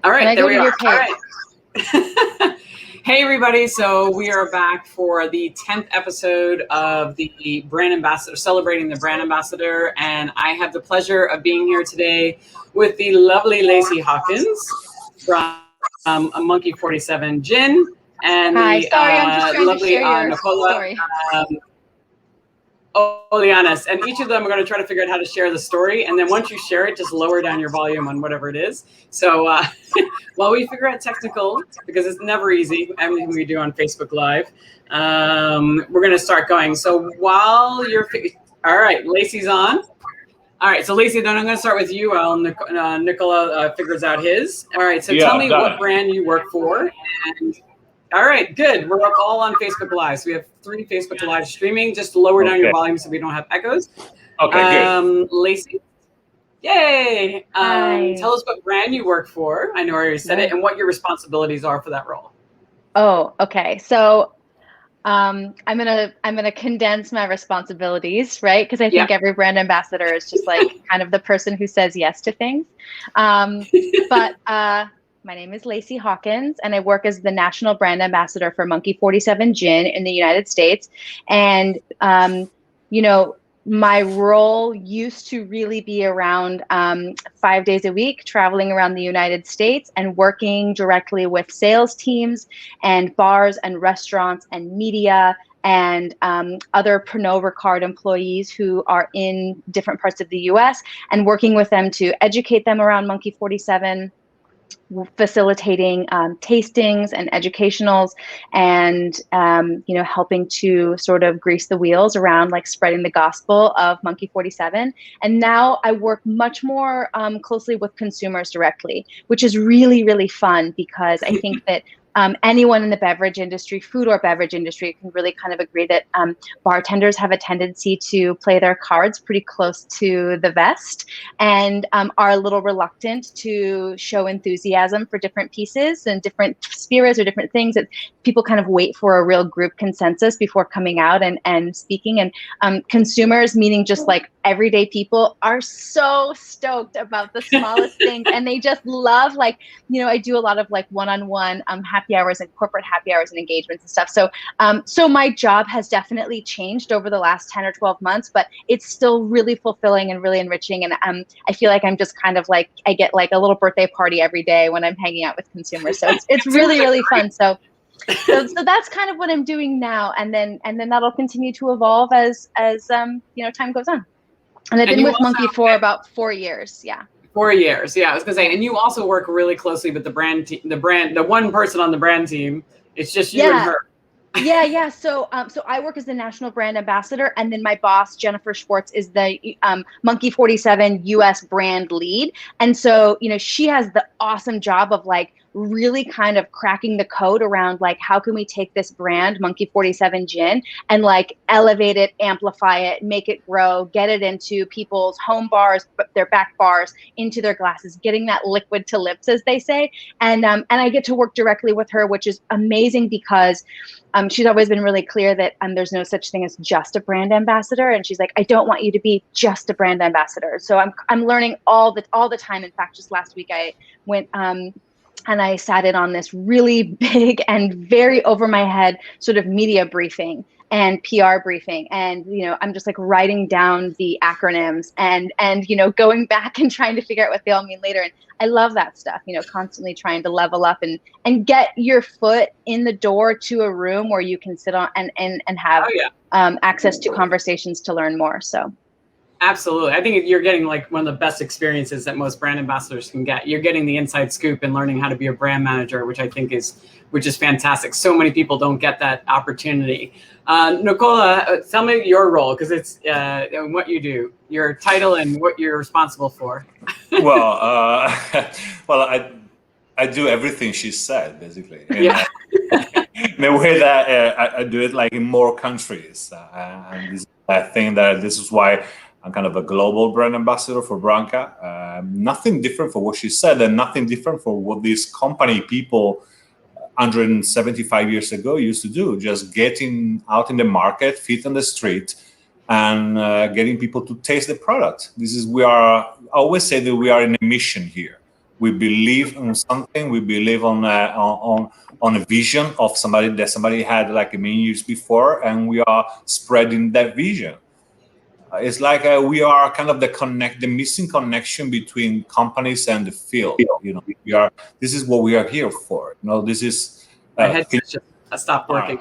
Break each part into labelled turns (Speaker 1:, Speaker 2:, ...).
Speaker 1: All right, there we are.
Speaker 2: All
Speaker 1: right. Hey, everybody. So we are back for the 10th episode of the Brand Ambassador, celebrating the Brand Ambassador. And I have the pleasure of being here today with the lovely LACY HAWKINS from a Monkey 47 Gin and
Speaker 2: Hi,
Speaker 1: the
Speaker 2: sorry, I'm just trying to
Speaker 1: lovely
Speaker 2: share your
Speaker 1: NICOLA
Speaker 2: story.
Speaker 1: Olianas, and each of them are going to try to figure out how to share the story. And then once you share it, just lower down your volume on whatever it is. So while we figure out technical, because it's never easy, everything we do on Facebook Live, we're going to start going. So while you're, all right, LACY's on. All right, so LACY, then I'm going to start with you while NICOLA figures out his. All right, so tell me what brand you work for. And all right, good. We're all on Facebook Live. So we have 3 Facebook Live streaming. Just lower down your volume so we don't have echoes.
Speaker 3: Okay, good.
Speaker 1: LACY, yay. Tell us what brand you work for. I know I already said it, and what your responsibilities are for that role.
Speaker 2: Oh, okay. So I'm gonna condense my responsibilities, right? Because I think every brand ambassador is just like kind of the person who says yes to things. But my name is LACY HAWKINS, and I work as the national brand ambassador for Monkey 47 Gin in the United States. And you know, my role used to really be around 5 days a week, traveling around the United States and working directly with sales teams and bars and restaurants and media and other Pernod Ricard employees who are in different parts of the US, and working with them to educate them around Monkey 47, facilitating tastings and educationals, and you know, helping to sort of grease the wheels around like spreading the gospel of Monkey 47. And now I work much more closely with consumers directly, which is really, really fun, because I think that anyone in the beverage industry, food or beverage industry, can really kind of agree that bartenders have a tendency to play their cards pretty close to the vest, and are a little reluctant to show enthusiasm for different pieces and different spirits or different things. That people kind of wait for a real group consensus before coming out and speaking. And consumers, meaning just like everyday people, are so stoked about the smallest things, and they just love, like, you know, I do a lot of like one-on-one happy hours and corporate happy hours and engagements and stuff. So so my job has definitely changed over the last 10 or 12 months, but it's still really fulfilling and really enriching. And I feel like I'm just kind of like, I get like a little birthday party every day when I'm hanging out with consumers. So it's really, really fun. So that's kind of what I'm doing now. And then that'll continue to evolve as you know, time goes on. And I've been with Monkey for about 4 years. Yeah.
Speaker 1: 4 years. Yeah, I was gonna say, and you also work really closely with the brand team, the one person on the brand team. It's just you and her.
Speaker 2: Yeah. So I work as the national brand ambassador, and then my boss, Jennifer Schwartz, is the Monkey 47 US brand lead. And so, you know, she has the awesome job of like really kind of cracking the code around like, how can we take this brand, Monkey 47 Gin, and like elevate it, amplify it, make it grow, get it into people's home bars, their back bars, into their glasses, getting that liquid to lips, as they say. And I get to work directly with her, which is amazing, because she's always been really clear that there's no such thing as just a brand ambassador. And she's like, I don't want you to be just a brand ambassador. So I'm learning all the time. In fact, just last week I went and I sat in on this really big and very over my head sort of media briefing and PR briefing. And, you know, I'm just like writing down the acronyms and, you know, going back and trying to figure out what they all mean later. And I love that stuff, you know, constantly trying to level up and get your foot in the door to a room where you can sit on and have access to conversations to learn more. So.
Speaker 1: Absolutely. I think you're getting like one of the best experiences that most brand ambassadors can get. You're getting the inside scoop and learning how to be a brand manager, which I think is fantastic. So many people don't get that opportunity. NICOLA, tell me your role, because it's what you do, your title and what you're responsible for.
Speaker 3: Well, I do everything she said, basically. And, in a way that I do it like in more countries. And I think that this is why I'm kind of a global brand ambassador for Branca. Nothing different for what she said, and nothing different for what this company people 175 years ago used to do, just getting out in the market, feet on the street, and getting people to taste the product. I always say that we are in a mission here. We believe in something. We believe on a vision of somebody that somebody had like many years before, and we are spreading that vision. It's like we are kind of the missing connection between companies and the field. You know, we are. This is what we are here for. You know, this is.
Speaker 1: My headset just stopped working.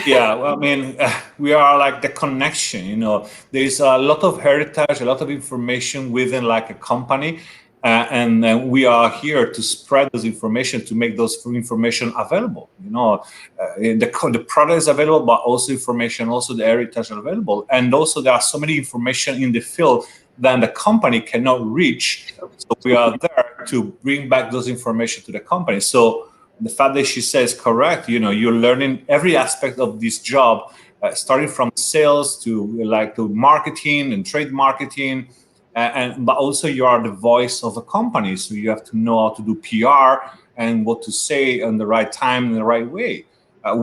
Speaker 3: Yeah, well, I mean, we are like the connection. You know, there is a lot of heritage, a lot of information within like a company. And we are here to spread those information, to make those information available. You know, the product is available, but also information, also the heritage are available. And also there are so many information in the field that the company cannot reach. So we are there to bring back those information to the company. So the fact that she says correct, you know, you're learning every aspect of this job, starting from sales to marketing and trade marketing. But also you are the voice of a company, so you have to know how to do PR and what to say in the right time, in the right way. I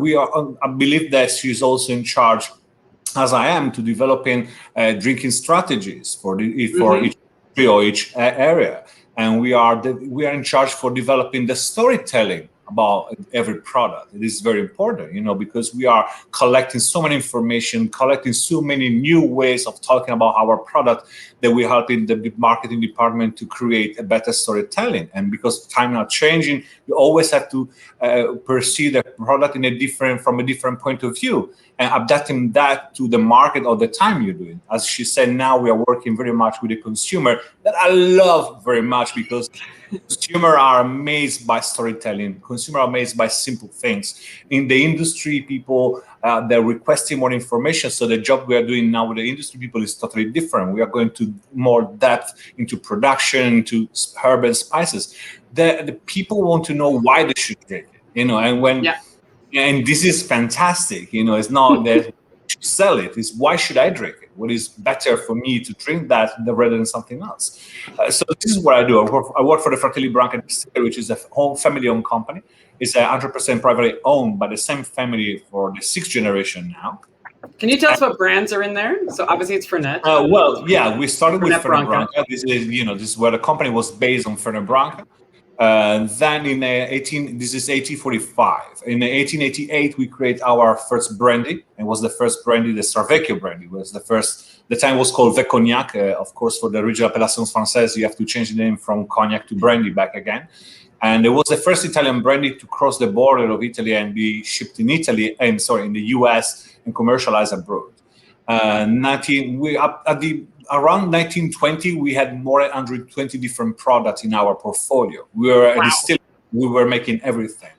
Speaker 3: believe that she's also in charge, as I am, to developing drinking strategies for each or each area, and we are in charge for developing the storytelling about every product. It is very important, you know, because we are collecting so many information, collecting so many new ways of talking about our product, that we're helping the marketing department to create a better storytelling. And because time are changing, you always have to perceive the product from a different point of view, and adapting that to the market or the time you're doing. As she said, now we are working very much with the consumer, that I love very much, because consumers are amazed by storytelling. Consumers are amazed by simple things. In the industry, people, they're requesting more information. So the job we are doing now with the industry people is totally different. We are going to more depth into production, into herb and spices. The people want to know why they should drink it, you know, and this is fantastic. You know, it's not that to sell it, is why should I drink it? What is better for me to drink that rather than something else? So this is what I do. I work for the Fratelli Branca Distillery, which is a whole family-owned company. It's 100% privately owned by the same family for the 6th generation now.
Speaker 1: Can you tell us what brands are in there? So obviously it's Fernet.
Speaker 3: Well, yeah, we started with Fernet Branca. This is where the company was based on Fernet Branca. Then in this is 1845. In 1888, we create our first brandy. It was the first brandy, the Stravecchio brandy. It was the first. The time was called the Cognac. Of course, for the original Appellations Françaises, you have to change the name from cognac to brandy back again. And it was the first Italian brandy to cross the border of Italy and be shipped in in the US and commercialized abroad. Around 1920, we had more than 120 different products in our portfolio. We were making everything.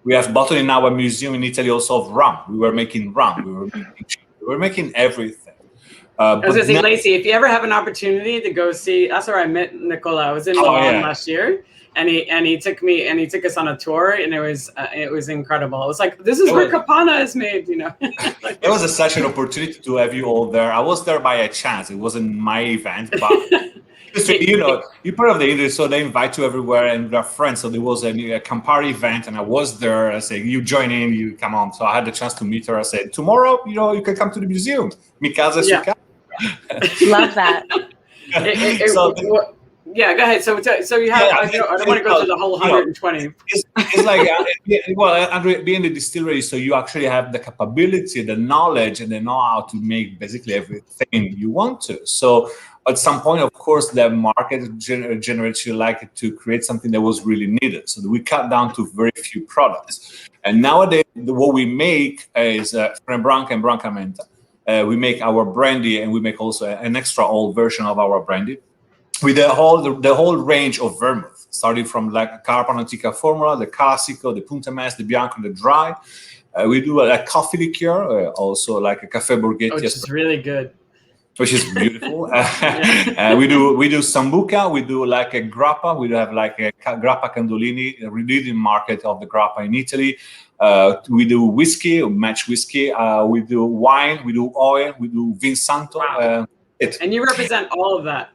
Speaker 3: We have bottled in our museum in Italy also of rum. We were making rum. We were making everything.
Speaker 1: I was going to say, Lacey, if you ever have an opportunity to go see, that's where I met Nicola. I was in Milan last year. And he took us on a tour, and it was incredible. It was like, this is where Capana is made, you know.
Speaker 3: It was such an opportunity to have you all there. I was there by a chance. It wasn't my event, but you know, you're part of the industry, so they invite you everywhere, and they're friends. So there was a Campari event, and I was there. I said, you join in, you come on. So I had the chance to meet her. I said, tomorrow, you know, you can come to the museum. Mi casa su casa.
Speaker 2: Love that.
Speaker 1: Yeah, go ahead. So you have. I don't want to go through the whole 120.
Speaker 3: It's like, well, being the distillery, so you actually have the capability, the knowledge, and the know-how to make basically everything you want to. So at some point, of course, the market generates you like to create something that was really needed. So we cut down to very few products. And nowadays, what we make is Fernet Branca and Branca Menta. We make our brandy, and we make also an extra old version of our brandy, with the whole range of vermouth, starting from like Carpa Antica Formula, the Classico, the Punta Mess, the Bianco, the Dry. We do a coffee liqueur, also like a Caffè Borghetti.
Speaker 1: Which is really good.
Speaker 3: Which is beautiful. We do Sambuca, we do like a Grappa, we have like a Grappa Candolini, a leading market of the Grappa in Italy. We do whiskey, match whiskey, we do wine, we do oil, we do Vin Santo.
Speaker 1: Wow. And you represent all of that.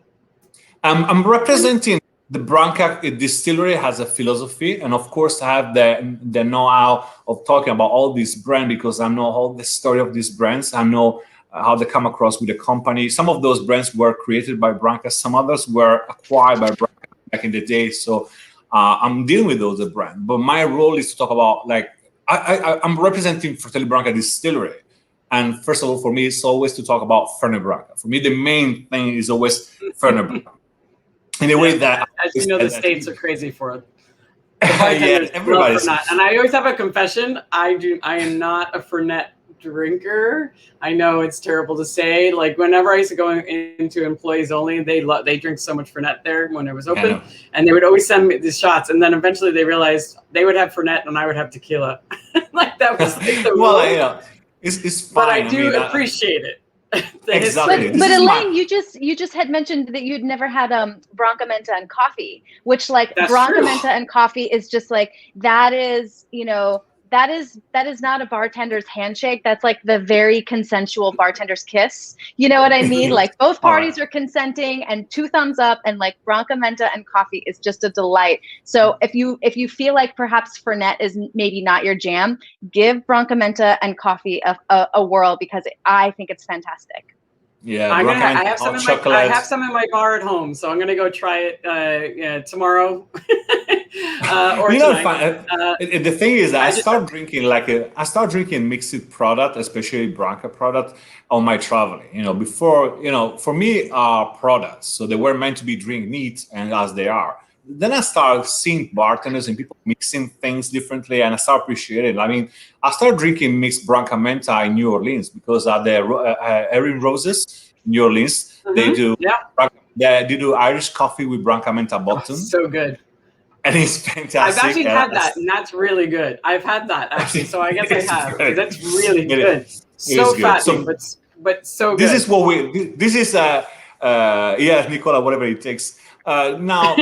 Speaker 3: I'm representing the Branca Distillery has a philosophy, and of course I have the know-how of talking about all these brands, because I know all the story of these brands. I know how they come across with the company. Some of those brands were created by Branca, some others were acquired by Branca back in the day. So I'm dealing with those brands. But my role is to talk about, like, I'm representing Fratelli Branca Distillery. And first of all, for me, it's always to talk about Fernet Branca. For me, the main thing is always Fernet Branca. In a way that,
Speaker 1: as you know, the States are crazy for it.
Speaker 3: Yeah, everybody's.
Speaker 1: And I always have a confession. I am not a Fernet drinker. I know it's terrible to say. Like, whenever I used to go into employees only, they drink so much Fernet there when it was open, and they would always send me these shots. And then eventually they realized they would have Fernet and I would have tequila. Like, that was like the
Speaker 3: well,
Speaker 1: rule.
Speaker 3: yeah, it's fine.
Speaker 1: But I do appreciate it.
Speaker 3: Exactly.
Speaker 2: But Elaine, you just had mentioned that you'd never had Branca Menta and coffee, which, like, Branca Menta and coffee is just like, that is, you know, that is not a bartender's handshake. That's like the very consensual bartender's kiss. You know what I mean? Like, both parties are consenting, and 2 thumbs up, and like Branca Menta and coffee is just a delight. So if you feel like perhaps Fernet is maybe not your jam, give Branca Menta and coffee a whirl, because I think it's fantastic.
Speaker 3: Yeah,
Speaker 1: I have some in my bar at home, so I'm gonna go try it tomorrow. Or tonight.
Speaker 3: The thing is, I start drinking mixed product, especially Branca product, on my traveling. You know, before, you know, for me, products, so they were meant to be drink neat, and as they are. Then I start seeing bartenders and people mixing things differently, and I start appreciating it. I mean, I started drinking mixed Branca Menta in New Orleans because the Erin Roses in New Orleans, they do Irish coffee with Branca Menta bottom.
Speaker 1: So good.
Speaker 3: And it's fantastic.
Speaker 1: I've actually had that, and that's really good. I've had that, actually, so I guess I have. That's really good. So fattening, but so good.
Speaker 3: This is what Nicola, whatever it takes. Now,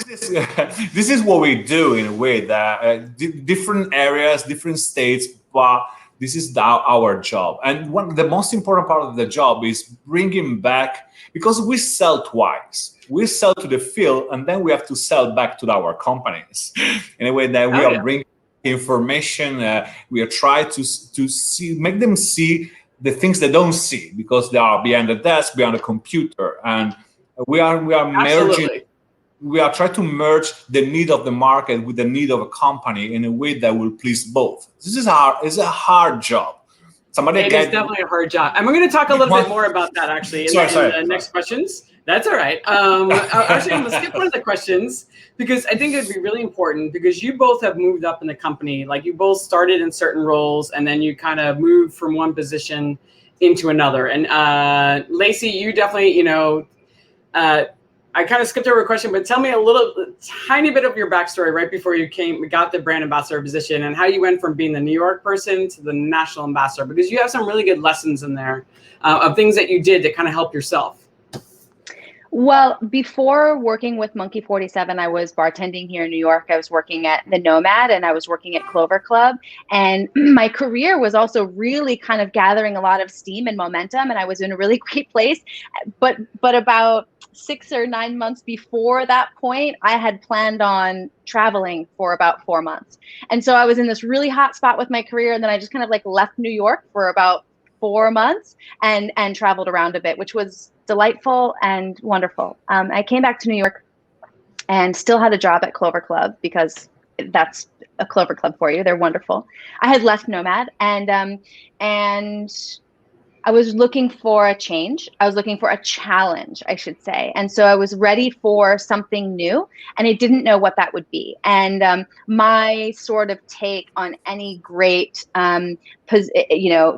Speaker 3: this is what we do in a way that different areas, different states, but this is our job. And the most important part of the job is bringing back, because we sell twice. We sell to the field, and then we have to sell back to our companies in a way that we are bringing information. We are trying to make them see the things they don't see, because they are behind the desk, behind the computer, and we are merging. We are trying to merge the need of the market with the need of a company in a way that will please both. This is it's a hard job.
Speaker 1: It is definitely a hard job, and we're going to talk a little bit more about that actually in the next questions. That's all right. Actually, I'm going to skip one of the questions because I think it'd be really important, because you both have moved up in the company. Like, you both started in certain roles, and then you kind of moved from one position into another. And LACY, you definitely, you know, I kind of skipped over a question, but tell me a tiny bit of your backstory right before you got the brand ambassador position, and how you went from being the New York person to the national ambassador, because you have some really good lessons in there of things that you did to kind of help yourself.
Speaker 2: Well, before working with Monkey 47, I was bartending here in New York. I was working at the Nomad, and I was working at Clover Club. And my career was also really kind of gathering a lot of steam and momentum, and I was in a really great place. But about 6 or 9 months before that point, I had planned on traveling for about 4 months. And so I was in this really hot spot with my career, and then I just kind of like left New York for about 4 months and traveled around a bit, which was delightful and wonderful. I came back to New York and still had a job at Clover Club, because that's a Clover Club for you. They're wonderful. I had left Nomad, and I was looking for a change. I was looking for a challenge, I should say. And so I was ready for something new, and I didn't know what that would be. And my sort of take on any great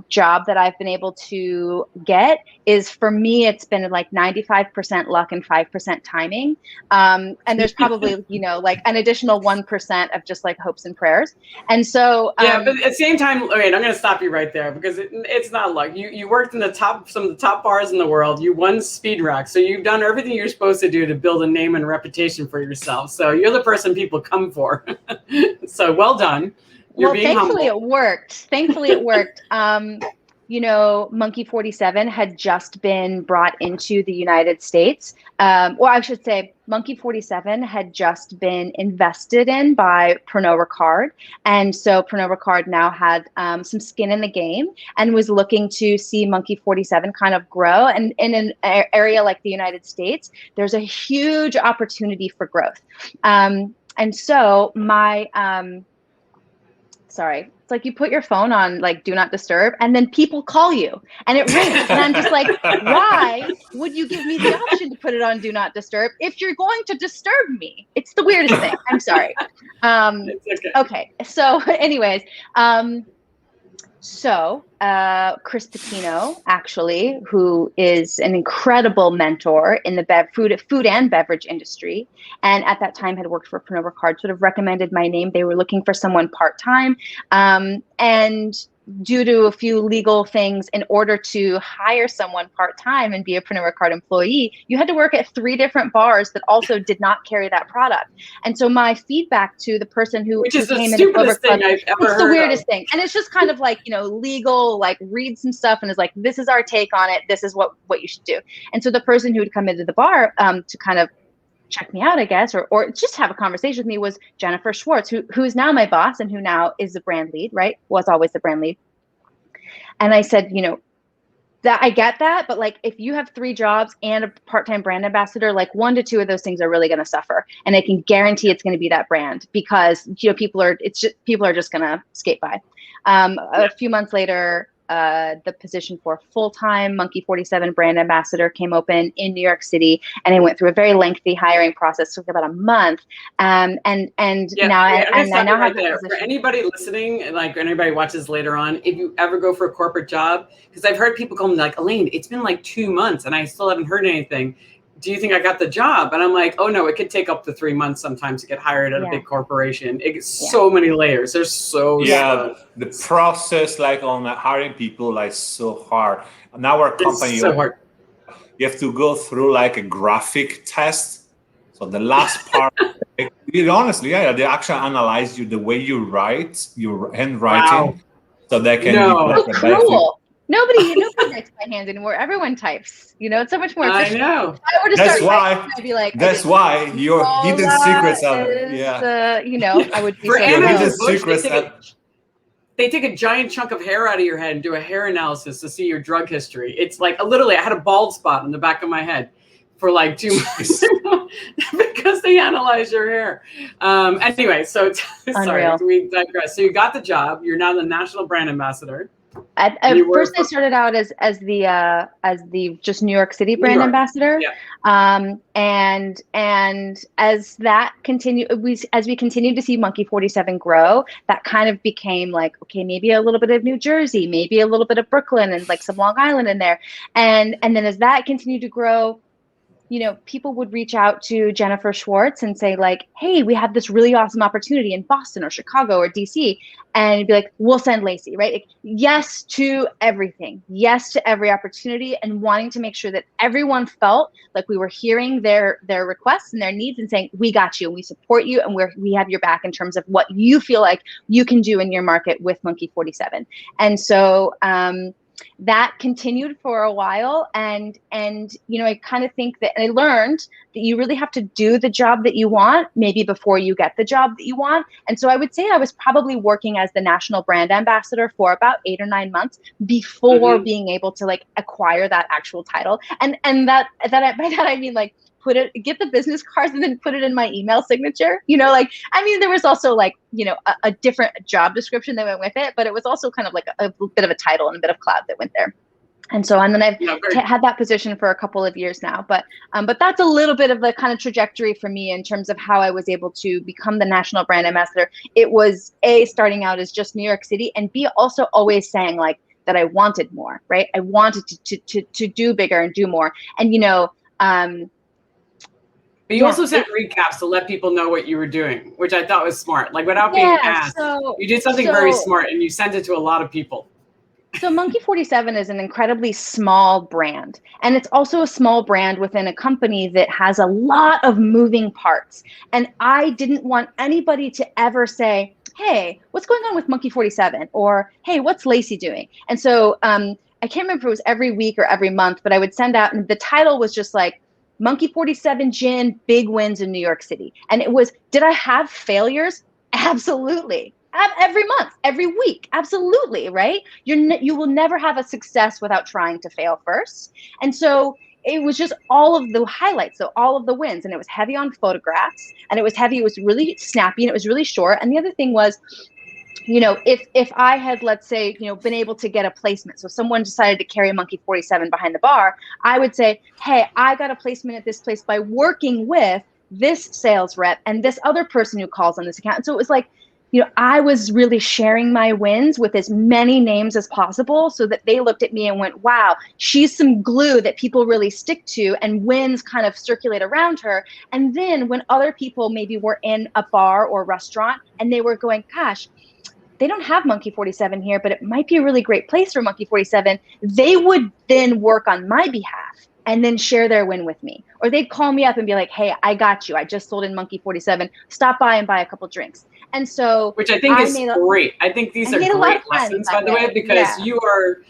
Speaker 2: job that I've been able to get is, for me, it's been like 95% luck and 5% timing. And there's probably, like an additional 1% of just like hopes and prayers. And so
Speaker 1: but at the same time, okay, I'm going to stop you right there, because it's not luck. You worked in some of the top bars in the world. You won Speed Rack, so you've done everything you're supposed to do to build a name and reputation for yourself. So you're the person people come for. So well done. You're being
Speaker 2: thankfully
Speaker 1: humble.
Speaker 2: it worked. Thankfully it worked. Monkey 47 had just been brought into the United States. Or I should say Monkey 47 had just been invested in by Pernod Ricard. And so Pernod Ricard now had some skin in the game and was looking to see Monkey 47 kind of grow. And in an area like the United States, there's a huge opportunity for growth. And so sorry, it's like you put your phone on like do not disturb and then people call you and it rings. And I'm just like, why would you give me the option to put it on do not disturb if you're going to disturb me? It's the weirdest thing. I'm sorry. Okay. So anyways, Chris Patino, actually, who is an incredible mentor in the food and beverage industry, and at that time had worked for Pernod Ricard, sort of recommended my name. They were looking for someone part-time, and due to a few legal things, in order to hire someone part-time and be a Pernod Ricard employee, you had to work at 3 different bars that also did not carry that product. And so my feedback to the person who
Speaker 1: Which is the
Speaker 2: came
Speaker 1: stupidest thing I've ever heard.
Speaker 2: It's the weirdest thing. And it's just kind of like, legal, like read some stuff and is like, this is our take on it. This is what you should do. And so the person who would come into the bar to kind of check me out, I guess, or just have a conversation with me was Jennifer Schwartz, who is now my boss and who now is the brand lead, right? Was always the brand lead. And I said, that I get that, but like if you have 3 jobs and a part-time brand ambassador, like 1 to 2 of those things are really going to suffer. And I can guarantee it's going to be that brand because people are just going to skate by. A few months later, the position for full-time Monkey 47 brand ambassador came open in New York City, and I went through a very lengthy hiring process. Took about a month, I now have the position.
Speaker 1: For anybody listening, like anybody watches later on, if you ever go for a corporate job, because I've heard people come like, Elaine, it's been like 2 months and I still haven't heard anything. Do you think I got the job? And I'm like, oh no, it could take up to 3 months sometimes to get hired at a big corporation. It's so many layers. There's
Speaker 3: the process like on hiring people like so hard. In our company,
Speaker 1: so hard.
Speaker 3: You have to go through like a graphic test. So the last part, honestly, they actually analyze you the way you write, your handwriting, so they can.
Speaker 2: Cool. Nobody writes by hand anymore. Everyone types. It's so much more efficient.
Speaker 1: I know.
Speaker 2: If I were to
Speaker 3: that's
Speaker 2: start
Speaker 3: why.
Speaker 2: writing, I'd be like,
Speaker 3: that's why your hidden secrets are.
Speaker 2: I would be
Speaker 1: for
Speaker 2: so
Speaker 1: Anheuser
Speaker 2: Busch,
Speaker 1: they take a giant chunk of hair out of your head and do a hair analysis to see your drug history. It's like literally, I had a bald spot in the back of my head for like 2 months because they analyze your hair. Anyway, so sorry, we digress. So you got the job. You're now the national brand ambassador.
Speaker 2: At first, I started out as the just New York City brand ambassador, and as that continued, as we continued to see Monkey 47 grow, that kind of became like, okay, maybe a little bit of New Jersey, maybe a little bit of Brooklyn, and like some Long Island in there, and then as that continued to grow, people would reach out to Jennifer Schwartz and say like, hey, we have this really awesome opportunity in Boston or Chicago or DC. And it'd be like, we'll send Lacey, right? Like, yes to everything. Yes to every opportunity, and wanting to make sure that everyone felt like we were hearing their requests and their needs and saying, we got you and we support you and we have your back in terms of what you feel like you can do in your market with Monkey 47. And so, that continued for a while, and I kind of think that I learned that you really have to do the job that you want maybe before you get the job that you want. And so I would say I was probably working as the national brand ambassador for about 8 or 9 months before being able to like acquire that actual title. And by that I mean like get the business cards and then put it in my email signature, there was also like, a different job description that went with it, but it was also kind of like a bit of a title and a bit of clout that went there. And then I've had that position for a couple of years now, but that's a little bit of the kind of trajectory for me in terms of how I was able to become the national brand ambassador. It was A, starting out as just New York City, and B, also always saying like that I wanted more, right? I wanted to do bigger and do more. And,
Speaker 1: but you also sent recaps to let people know what you were doing, which I thought was smart. Like without being asked, you did something very smart and you sent it to a lot of people.
Speaker 2: So Monkey 47 is an incredibly small brand. And it's also a small brand within a company that has a lot of moving parts. And I didn't want anybody to ever say, hey, what's going on with Monkey 47? Or, hey, what's Lacey doing? And so I can't remember if it was every week or every month, but I would send out, and the title was just like, Monkey 47 Gin, big wins in New York City. And it was, did I have failures? Absolutely. Every month, every week, absolutely, right? You will never have a success without trying to fail first. And so it was just all of the highlights, so all of the wins, and it was heavy on photographs, and it was really snappy, and it was really short. And the other thing was, you know, if I had, let's say, you know, been able to get a placement, so someone decided to carry a Monkey 47 behind the bar, I would say, hey, I got a placement at this place by working with this sales rep and this other person who calls on this account. And so it was like, you know, I was really sharing my wins with as many names as possible so that they looked at me and went, wow, she's some glue that people really stick to, and wins kind of circulate around her. And then when other people maybe were in a bar or restaurant and they were going, gosh, they don't have Monkey 47 here, but it might be a really great place for Monkey 47. They would then work on my behalf and then share their win with me. Or they'd call me up and be like, hey, I got you. I just sold in Monkey 47. Stop by and buy a couple drinks. And so,
Speaker 1: which I think is great. I think these are great lessons, by the way, because you are,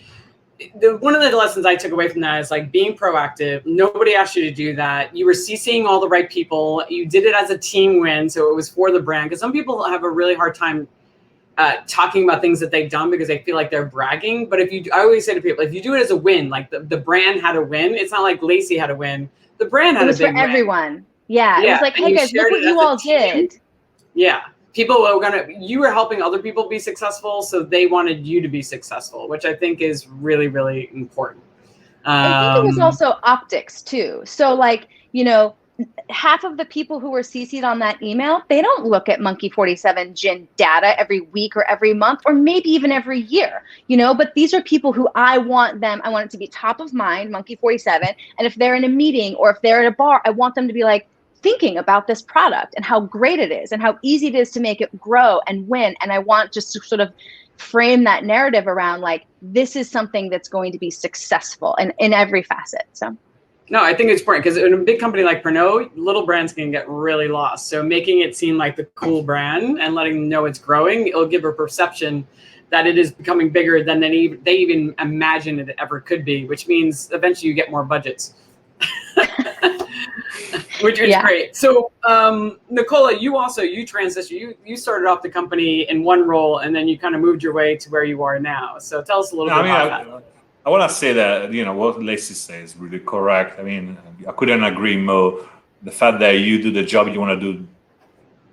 Speaker 1: one of the lessons I took away from that is like being proactive. Nobody asked you to do that. You were CCing all the right people. You did it as a team win. So it was for the brand. Because some people have a really hard time talking about things that they've done because they feel like they're bragging. But I always say to people, if you do it as a win, like the brand had a win, it's not like Lacey had a win. The brand had a big win. It was for everyone.
Speaker 2: Yeah. It was like, hey guys, look what you all did.
Speaker 1: Yeah. People were you were helping other people be successful. So they wanted you to be successful, which I think is really, really important.
Speaker 2: I think it was also optics too. So like, you know, half of the people who were CC'd on that email, they don't look at Monkey 47 Gin data every week or every month, or maybe even every year, you know, but these are people who I want it to be top of mind, Monkey 47. And if they're in a meeting or if they're at a bar, I want them to be like thinking about this product and how great it is and how easy it is to make it grow and win. And I want just to sort of frame that narrative around like, this is something that's going to be successful in every facet. So.
Speaker 1: No, I think it's important because in a big company like Pernod, little brands can get really lost. So making it seem like the cool brand and letting them know it's growing, it'll give a perception that it is becoming bigger than they even imagine it ever could be, which means eventually you get more budgets, which is great. So Nicola, you transitioned, you started off the company in one role and then you kind of moved your way to where you are now. So tell us a little bit about that.
Speaker 3: I want to say that, you know, what Lacey says is really correct. I mean, I couldn't agree more. The fact that you do the job you want to do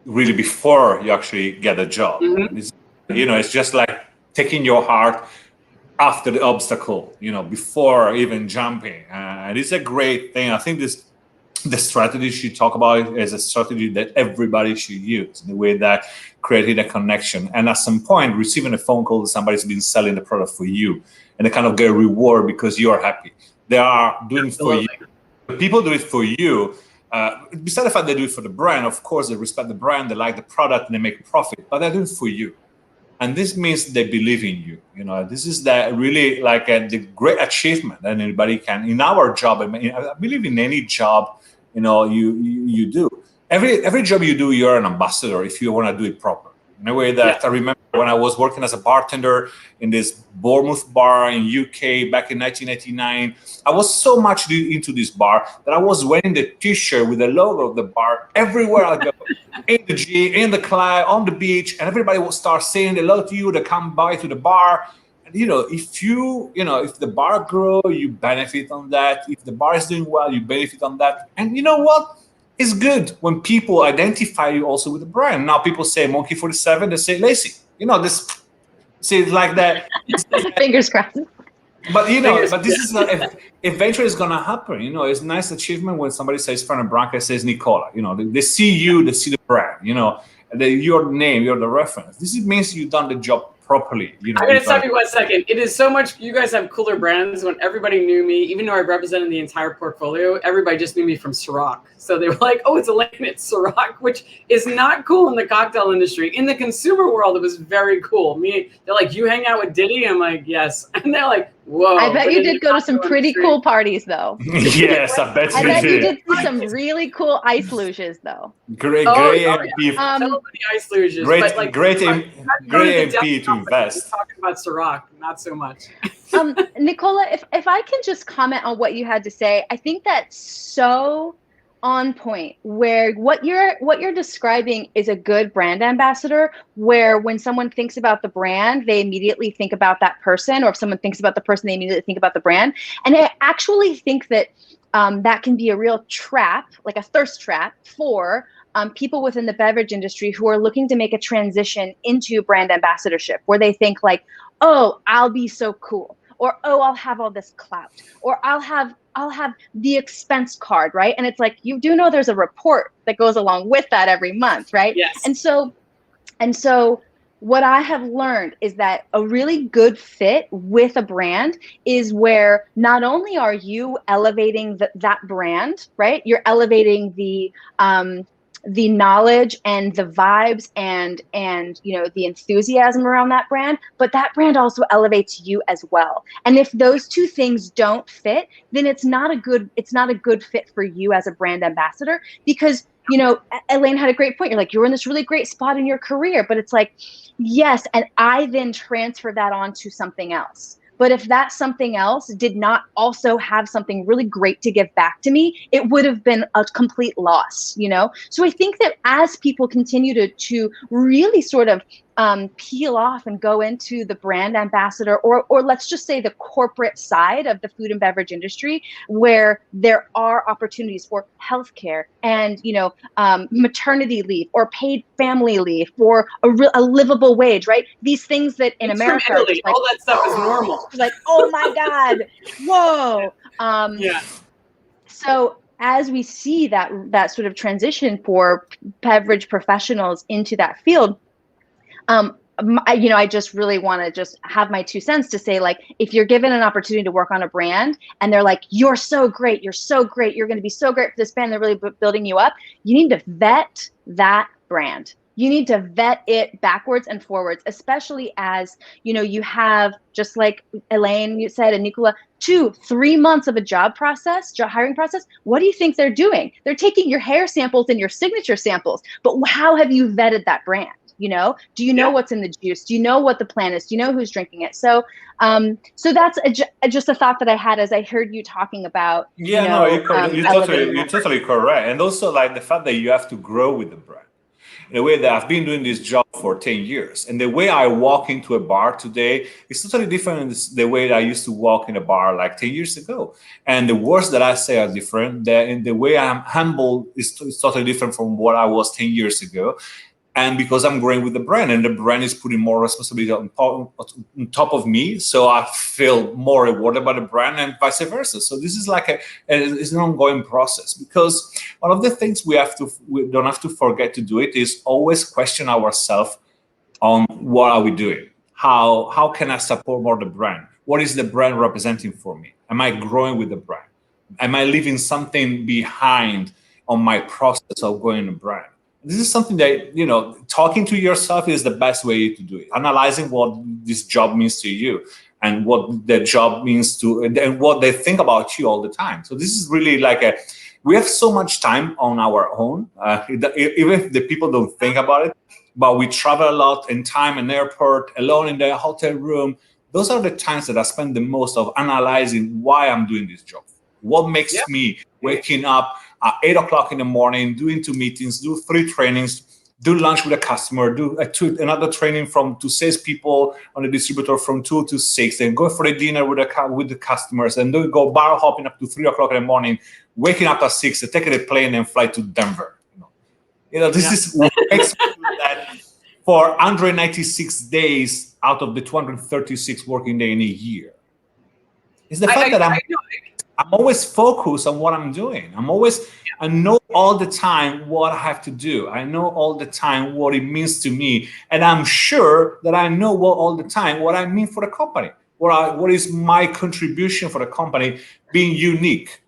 Speaker 3: really before you actually get a job. Mm-hmm. You know, it's just like taking your heart after the obstacle, you know, before even jumping. And it's a great thing. I think the strategy she talked about is a strategy that everybody should use, the way that creating a connection. And at some point, receiving a phone call that somebody's been selling the product for you, and they kind of get a reward because you are happy. They are doing it for you. People do it for you. Besides the fact they do it for the brand, of course, they respect the brand, they like the product, and they make profit, but they're doing it for you. And this means they believe in you. You know, this is really like the great achievement that anybody can, in our job, I believe in any job, you know, you do. Every job you do, you're an ambassador if you want to do it proper. In a way that I remember when I was working as a bartender in this Bournemouth bar in UK back in 1989, I was so much into this bar that I was wearing the T-shirt with the logo of the bar everywhere I go, in the gym, in the club, on the beach, and everybody will start saying hello to you. They come by to the bar. And, you know, if the bar grows, you benefit on that. If the bar is doing well, you benefit on that. And you know what? It's good when people identify you also with the brand. Now people say Monkey 47, they say Lacey. You know, this see like that.
Speaker 2: Fingers crossed.
Speaker 3: But you know, this is eventually it's gonna happen. You know, it's a nice achievement when somebody says Branca says Nicola. You know, they see you, they see the brand. You know, your name, you're the reference. This means you've done the job properly. You know,
Speaker 1: I'm gonna stop you 1 second. It is so much. You guys have cooler brands. When everybody knew me, even though I represented the entire portfolio, everybody just knew me from Ciroc. So they were like, "Oh, it's Elaine, it's Ciroc," which is not cool in the cocktail industry. In the consumer world, it was very cool. They're like, "You hang out with Diddy?" I'm like, "Yes," and they're like, Whoa.
Speaker 2: I bet you did go to some pretty cool parties, though.
Speaker 3: Yes, I bet
Speaker 2: I
Speaker 3: you
Speaker 2: bet you
Speaker 3: did.
Speaker 2: did see some really cool ice luges, though.
Speaker 3: Great,
Speaker 1: Oh,
Speaker 3: great
Speaker 1: yeah.
Speaker 3: MP,
Speaker 1: Some of the ice luges,
Speaker 3: great,
Speaker 1: but like
Speaker 3: great,
Speaker 1: not
Speaker 3: great
Speaker 1: the depth
Speaker 3: MP to
Speaker 1: of it.
Speaker 3: invest.
Speaker 1: Talking about Ciroc, not so much.
Speaker 2: Nicola, if I can just comment on what you had to say, I think that's so on point, where what you're describing is a good brand ambassador, where when someone thinks about the brand, they immediately think about that person, or if someone thinks about the person, they immediately think about the brand. And I actually think that that can be a real trap, like a thirst trap for people within the beverage industry who are looking to make a transition into brand ambassadorship, where they think like, oh, I'll be so cool, or oh, I'll have all this clout, or I'll have the expense card, right? And it's like, you do know there's a report that goes along with that every month, right?
Speaker 1: Yes.
Speaker 2: And so what I have learned is that a really good fit with a brand is where not only are you elevating that brand, right? You're elevating the knowledge and the vibes and the enthusiasm around that brand, but that brand also elevates you as well. And if those two things don't fit, then it's not a good fit for you as a brand ambassador, because Elaine had a great point. You're like, you're in this really great spot in your career, but it's like, yes, and I then transfer that on to something else. But if that something else did not also have something really great to give back to me, it would have been a complete loss, So I think that as people continue to really sort of peel off and go into the brand ambassador, or let's just say the corporate side of the food and beverage industry, where there are opportunities for healthcare and maternity leave or paid family leave or a livable wage, right? These things that in America,
Speaker 1: from Italy, all that stuff is normal.
Speaker 2: Like, oh my God, whoa.
Speaker 1: Yeah.
Speaker 2: So as we see that sort of transition for beverage professionals into that field, I just really want to just have my 2 cents to say, like, if you're given an opportunity to work on a brand and they're like, you're so great, you're going to be so great for this brand, they're really building you up, you need to vet that brand. You need to vet it backwards and forwards, especially as, you have, just like Elaine, you said, and Nicola, 2-3 months of a job hiring process. What do you think they're doing? They're taking your hair samples and your signature samples, but how have you vetted that brand? Do you know what's in the juice? Do you know what the plan is? Do you know who's drinking it? So that's just a thought that I had as I heard you talking about.
Speaker 3: Yeah, no, you're totally correct. And also, like, the fact that you have to grow with the brand. In a way that I've been doing this job for 10 years. And the way I walk into a bar today is totally different than the way that I used to walk in a bar like 10 years ago. And the words that I say are different. And the way I'm humble is totally different from what I was 10 years ago. And because I'm growing with the brand, and the brand is putting more responsibility on top of me, so I feel more rewarded by the brand, and vice versa. So this is like it's an ongoing process, because one of the things we don't have to forget to do it is always question ourselves on what are we doing, how can I support more the brand, what is the brand representing for me, am I growing with the brand, am I leaving something behind on my process of going to brand. This is something that, talking to yourself is the best way to do it. Analyzing what this job means to you and what the job means to, and what they think about you all the time. So this is really like we have so much time on our own, even if the people don't think about it, but we travel a lot in time in airport, alone in the hotel room. Those are the times that I spend the most of analyzing why I'm doing this job. What makes me waking up at 8 o'clock in the morning, doing 2 meetings, do 3 trainings, do lunch with a customer, do another training to salespeople on the distributor from 2 to 6, then go for a dinner with the customers, and then go bar hopping up to 3 o'clock in the morning, waking up at 6, taking a plane and fly to Denver. This is what makes me do that for 196 days out of the 236 working day in a year. It's the fact that I'm always focused on what I'm doing. I know all the time what I have to do. I know all the time what it means to me. And I'm sure that I know all the time what I mean for the company. What is my contribution for the company being unique.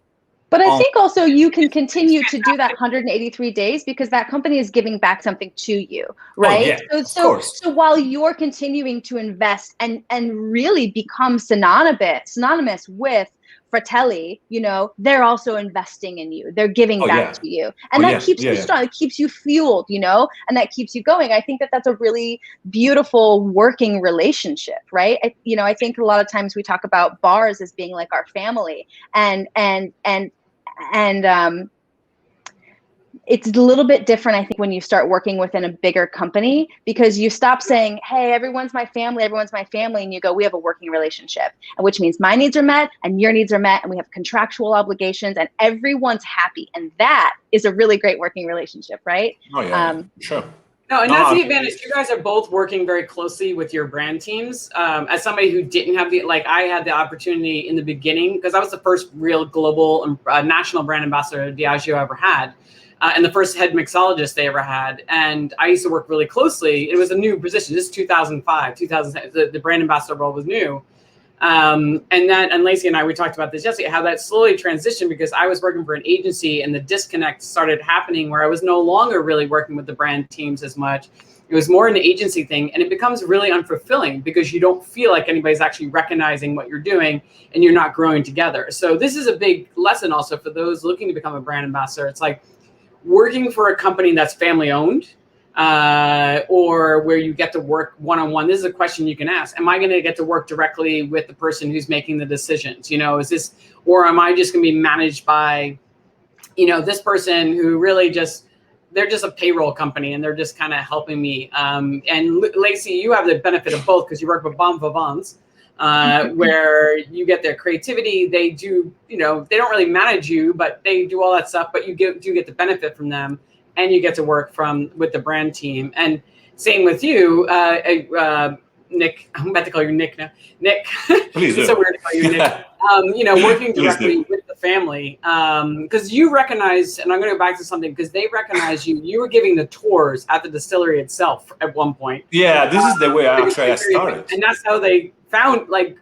Speaker 2: But I think also you can continue to do that 183 days because that company is giving back something to you, right?
Speaker 3: Oh, yeah,
Speaker 2: So while you're continuing to invest and really become synonymous with Fratelli, you know, they're also investing in you. They're giving back to you. And that keeps you strong. It keeps you fueled, you know, and that keeps you going. I think that that's a really beautiful working relationship, right? I think a lot of times we talk about bars as being like our family, and it's a little bit different, I think, when you start working within a bigger company, because you stop saying, hey, everyone's my family, and you go, we have a working relationship, which means my needs are met and your needs are met, and we have contractual obligations and everyone's happy. And that is a really great working relationship, right?
Speaker 3: Oh, yeah, sure.
Speaker 1: No, and that's the advantage. You guys are both working very closely with your brand teams. As somebody who didn't have I had the opportunity in the beginning, because I was the first real global national brand ambassador Diageo ever had. And the first head mixologist they ever had. And I used to work really closely. It was a new position. This is 2005, 2006. The brand ambassador role was new. And Lacey and I, we talked about this yesterday, how that slowly transitioned, because I was working for an agency and the disconnect started happening where I was no longer really working with the brand teams as much. It was more an agency thing, and it becomes really unfulfilling because you don't feel like anybody's actually recognizing what you're doing and you're not growing together. So this is a big lesson also for those looking to become a brand ambassador. It's like, working for a company that's family owned, or where you get to work one-on-one. This is a question you can ask. Am I going to get to work directly with the person who's making the decisions? You know, or am I just going to be managed by, you know, this person who really they're just a payroll company and they're just kind of helping me. And Lacey, you have the benefit of both because you work with Bon Vivants, where you get their creativity. They do, you know, they don't really manage you, but they do all that stuff, but you do get the benefit from them, and you get to work with the brand team. And same with you, Nick. I'm about to call you Nick now. Nick,
Speaker 3: Please
Speaker 1: it's so weird to call you Nick. You know, working directly with the family, because you recognize, and I'm going to go back to something, because they recognize you were giving the tours at the distillery itself at one point.
Speaker 3: Yeah, this is the way I started.
Speaker 1: And that's how they found, like,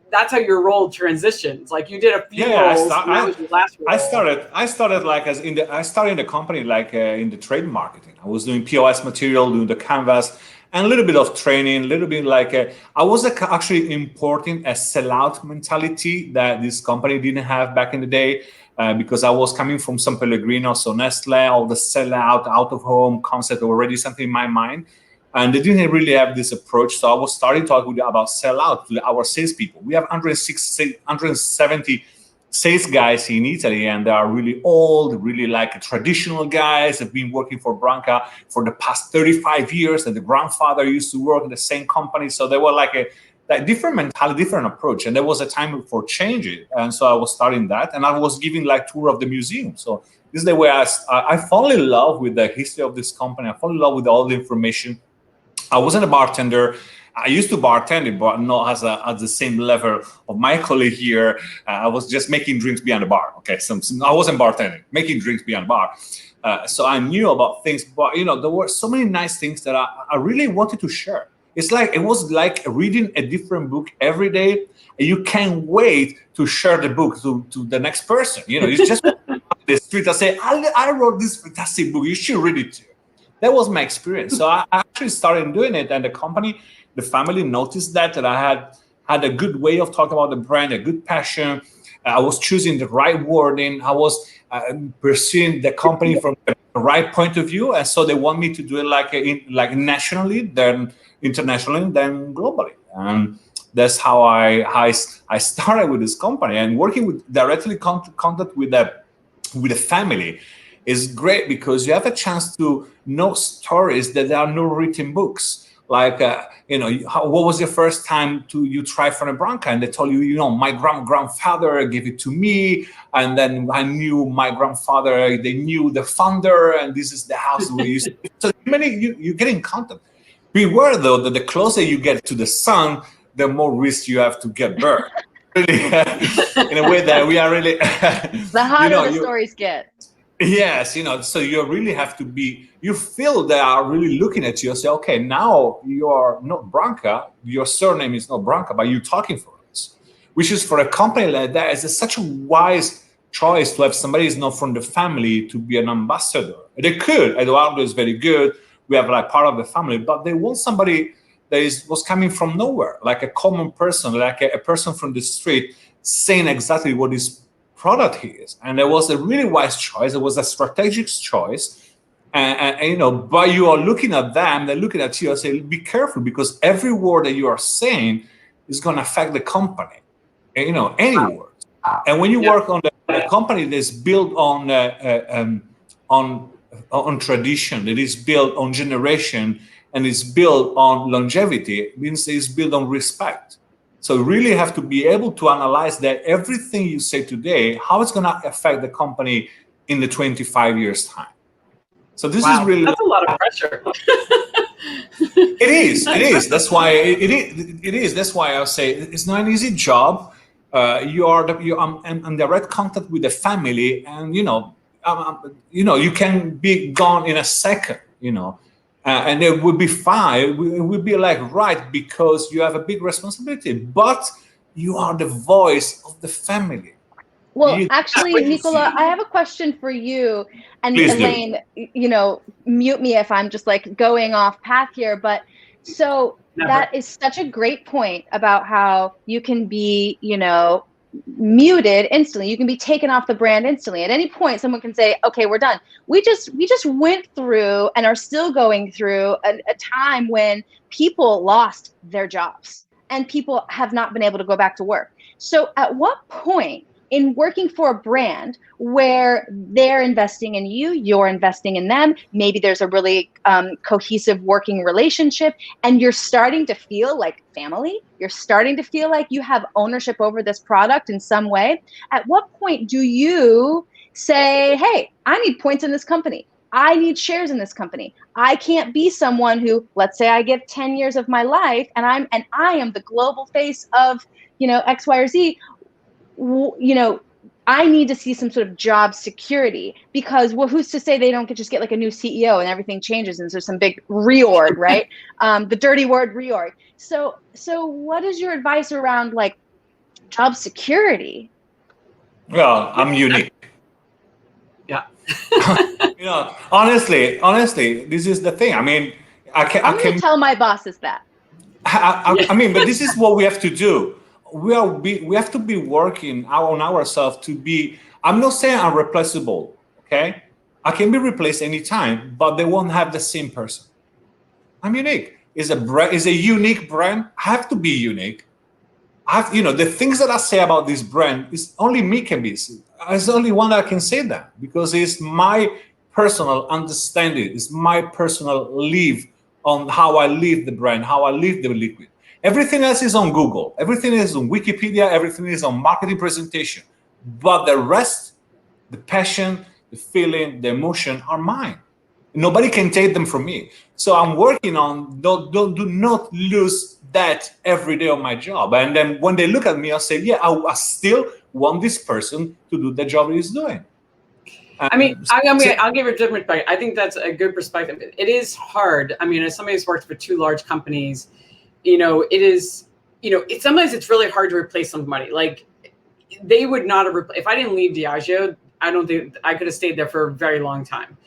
Speaker 1: that's how your role transitions. Like, you did a few roles.
Speaker 3: I started like I started in the company like in the trade marketing. I was doing POS material, doing the canvas, and a little bit of training, a little bit like I was actually importing a sellout mentality that this company didn't have back in the day, because I was coming from San Pellegrino, so Nestle, all the sellout, out of home concept already something in my mind. And they didn't really have this approach. So I was starting talking about sellout to our salespeople. We have 170 sales guys in Italy, and they are really old, really like traditional guys. Have been working for Branca for the past 35 years, and the grandfather used to work in the same company. So they were like a different mentality, different approach. And there was a time for change it. And so I was starting that, and I was giving like tour of the museum. So this is the way I fall in love with the history of this company. I fall in love with all the information. I wasn't a bartender. I used to bartend, but not at the same level of my colleague here. I was just making drinks behind the bar. Okay, so I wasn't bartending, making drinks behind the bar. So I knew about things, but you know, there were so many nice things that I really wanted to share. It was like reading a different book every day, and you can't wait to share the book to the next person. You know, it's just the street. I say, I wrote this fantastic book. You should read it too. That was my experience. So I actually started doing it, and the family noticed that I had a good way of talking about the brand, a good passion. I was choosing the right wording. I was pursuing the company from the right point of view, and so they want me to do it like nationally, then internationally, then globally. And that's how I started with this company, and working directly contact with the family is great because you have a chance to know stories that there are no written books. Like, what was your first time you try from a Branca? And they told you, my grandfather gave it to me. And then I knew my grandfather, they knew the founder, and this is the house we used to. So you get in contact. Beware, though, that the closer you get to the sun, the more risk you have to get burned. Really, in a way that we are really...
Speaker 2: the hotter the stories get.
Speaker 3: Yes, so you really have to you feel they are really looking at you and say, okay, now you are not Branca, your surname is not Branca, but you're talking for us, which is for a company like that is such a wise choice to have somebody who's not from the family to be an ambassador. They could. Eduardo is very good. We have like part of the family, but they want somebody that was coming from nowhere, like a common person, like a person from the street saying exactly what his product is. And it was a really wise choice. It was a strategic choice. And but you are looking at them, they're looking at you and say, be careful, because every word that you are saying is going to affect the company. And, any word. And when you work on a company that's built on tradition, that is built on generation, and is built on longevity, it means it's built on respect. So you really have to be able to analyze that everything you say today, how it's going to affect the company in the 25 years time. So this is really,
Speaker 1: that's a lot of pressure.
Speaker 3: It is. That's why it is. That's why I'll say it's not an easy job. I'm in direct contact with the family, and you can be gone in a second. And it would be fine. It would be like right, because you have a big responsibility, but you are the voice of the family.
Speaker 2: Well, actually, Nicola, I have a question for you. And
Speaker 3: Please
Speaker 2: Elaine, mute me if I'm just like going off path here. But so that is such a great point about how you can be, muted instantly. You can be taken off the brand instantly. At any point, someone can say, okay, we're done. We just went through and are still going through a time when people lost their jobs and people have not been able to go back to work. So at what point in working for a brand where they're investing in you, you're investing in them, maybe there's a really cohesive working relationship, and you're starting to feel like family, you're starting to feel like you have ownership over this product in some way, at what point do you say, hey, I need points in this company, I need shares in this company, I can't be someone who, let's say I give 10 years of my life and I am the global face of X, Y, or Z, I need to see some sort of job security, because who's to say they don't just get like a new CEO and everything changes and there's some big reorg, right? The dirty word reorg. So what is your advice around like job security?
Speaker 3: Well, I'm unique.
Speaker 1: Yeah.
Speaker 3: Honestly, this is the thing. I mean,
Speaker 2: I'm going to tell my bosses that.
Speaker 3: But this is what we have to do. We have to be working on ourselves to be. I'm not saying I'm replaceable. Okay, I can be replaced anytime, but they won't have the same person. I'm unique. Is a unique brand. I have to be unique. The things that I say about this brand is only me can be. It's only one that can say that, because it's my personal understanding. It's my personal live on how I live the brand, how I live the liquid. Everything else is on Google. Everything is on Wikipedia. Everything is on marketing presentation. But the rest, the passion, the feeling, the emotion are mine. Nobody can take them from me. So I'm working on do not lose that every day of my job. And then when they look at me, I'll say, yeah, I still want this person to do the job he's doing.
Speaker 1: I'll give a different perspective. I think that's a good perspective. It is hard. I mean, as somebody who's worked for 2 large companies, it is, sometimes it's really hard to replace somebody. Like, they would not have, if I didn't leave Diageo, I don't think I could have stayed there for a very long time,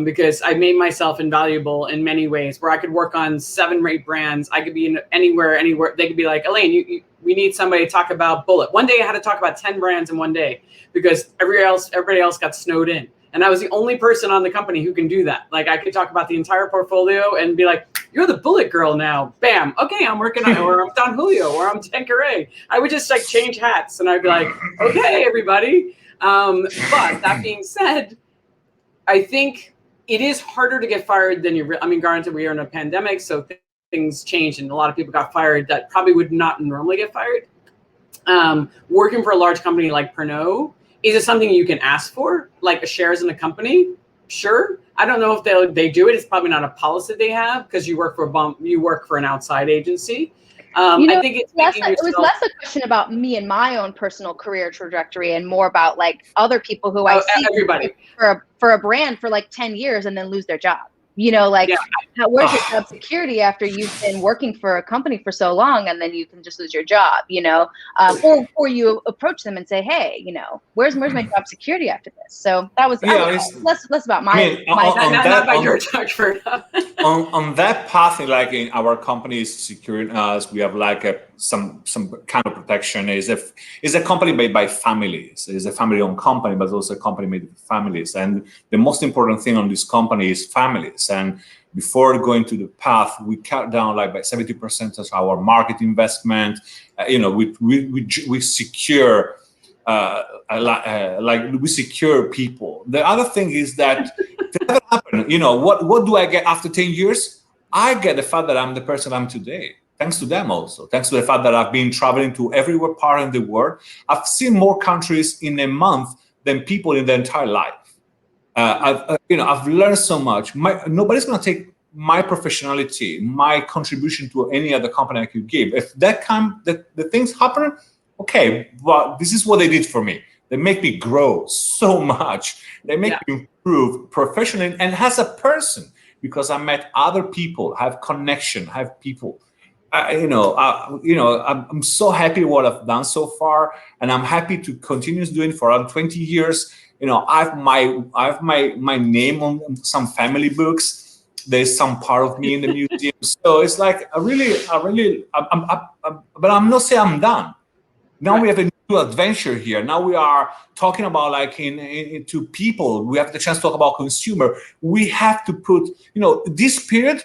Speaker 1: because I made myself invaluable in many ways, where I could work on 7 or 8 brands. I could be anywhere. They could be like, Elaine, we need somebody to talk about Bullet. One day I had to talk about 10 brands in one day, because everybody else got snowed in. And I was the only person on the company who can do that. Like, I could talk about the entire portfolio and be like, you're the Bullet girl now. Bam. Okay, I'm working on, or I'm Don Julio, or I'm Tanqueray. I would just like change hats, and I'd be like, okay, everybody. But that being said, I think it is harder to get fired than granted, we are in a pandemic, so things changed, and a lot of people got fired that probably would not normally get fired. Working for a large company like Pernod, is it something you can ask for, like shares in a company? Sure. I don't know if they do it. It's probably not a policy they have, because you work for an outside agency. I think it was
Speaker 2: less a question about me and my own personal career trajectory, and more about like other people who I see
Speaker 1: everybody
Speaker 2: for a brand for like 10 years and then lose their job. You know, like,
Speaker 1: Yeah.
Speaker 2: where's your job security after you've been working for a company for so long, and then you can just lose your job, you know? Or you approach them and say, hey, you know, where's my job security after this? So that was less about my
Speaker 1: not by your expert.
Speaker 3: on that path, like in our company is securing us, we have like some kind of protection. Is a company made by families. It's a family-owned company, but also a company made by families. And the most important thing on this company is families. And before going to the path, we cut down like by 70% of our market investment. You know, we secure. Like we secure people. The other thing is that it never happened. You know, what do I get after 10 years? I get the fact that I'm the person I'm today. Thanks to them also. Thanks to the fact that I've been traveling to everywhere part of the world. I've seen more countries in a month than people in their entire life. I've learned so much. Nobody's going to take my professionality, my contribution to any other company I could give. If the things happen, okay, well, this is what they did for me. They make me grow so much. They make me improve professionally and as a person, because I met other people, have connection, have people. I'm so happy with what I've done so far, and I'm happy to continue doing for around 20 years. You know, I have my name on some family books. There's some part of me in the museum. So it's like but I'm not saying I'm done. Now we have a new adventure here. Now we are talking about like to people. We have the chance to talk about consumer. We have to put, this period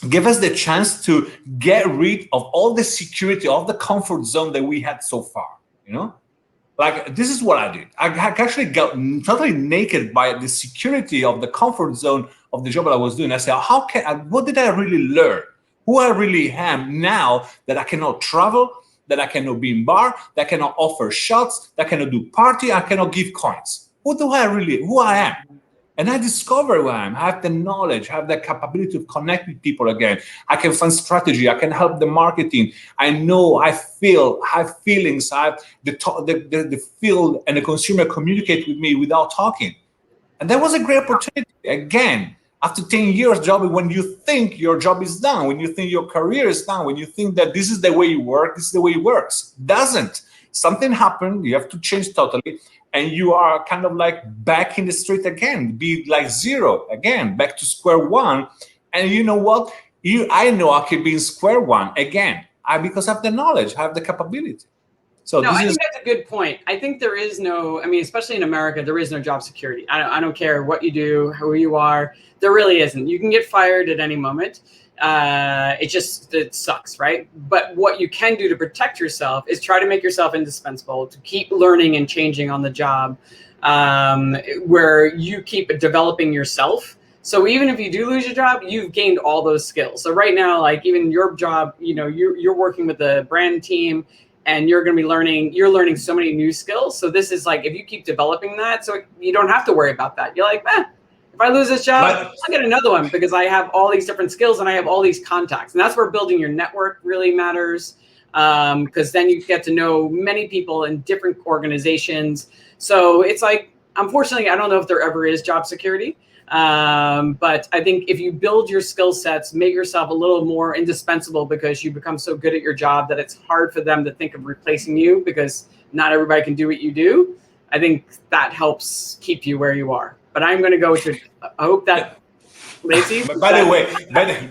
Speaker 3: give us the chance to get rid of all the security, of the comfort zone that we had so far, Like, this is what I did. I actually got totally naked by the security of the comfort zone of the job that I was doing. I said, what did I really learn? Who I really am now that I cannot travel, that I cannot be in bar, that I cannot offer shots, that I cannot do party, I cannot give coins. Who I am? And I discover who I am. I have the knowledge, I have the capability to connect with people again. I can find strategy. I can help the marketing. I know, I have feelings. I have the field and the consumer communicate with me without talking. And that was a great opportunity. Again, after 10 years job, when you think your job is done, when you think your career is done, when you think that this is the way you work, this is the way it works. Doesn't. Something happened, you have to change totally, and you are kind of like back in the street again, be like zero again, back to square one. And you know what? I know I could be in square one again, because I have the knowledge, I have the capability. So
Speaker 1: I think that's a good point. I think there is especially in America, there is no job security. I don't care what you do, who you are. There really isn't. You can get fired at any moment. It sucks, right? But what you can do to protect yourself is try to make yourself indispensable, to keep learning and changing on the job, where you keep developing yourself. So even if you do lose your job, you've gained all those skills. So right now, like even your job, you're working with the brand team, and you're going to be learning so many new skills. So this is like, if you keep developing that, so you don't have to worry about that. You're like, if I lose this job, I'll get another one because I have all these different skills and I have all these contacts. And that's where building your network really matters, because then you get to know many people in different organizations. So it's like, unfortunately, I don't know if there ever is job security. But I think if you build your skill sets, make yourself a little more indispensable because you become so good at your job that it's hard for them to think of replacing you because not everybody can do what you do. I think that helps keep you where you are. But I'm going to go to, I hope that Lacey.
Speaker 3: By the way, Lacey.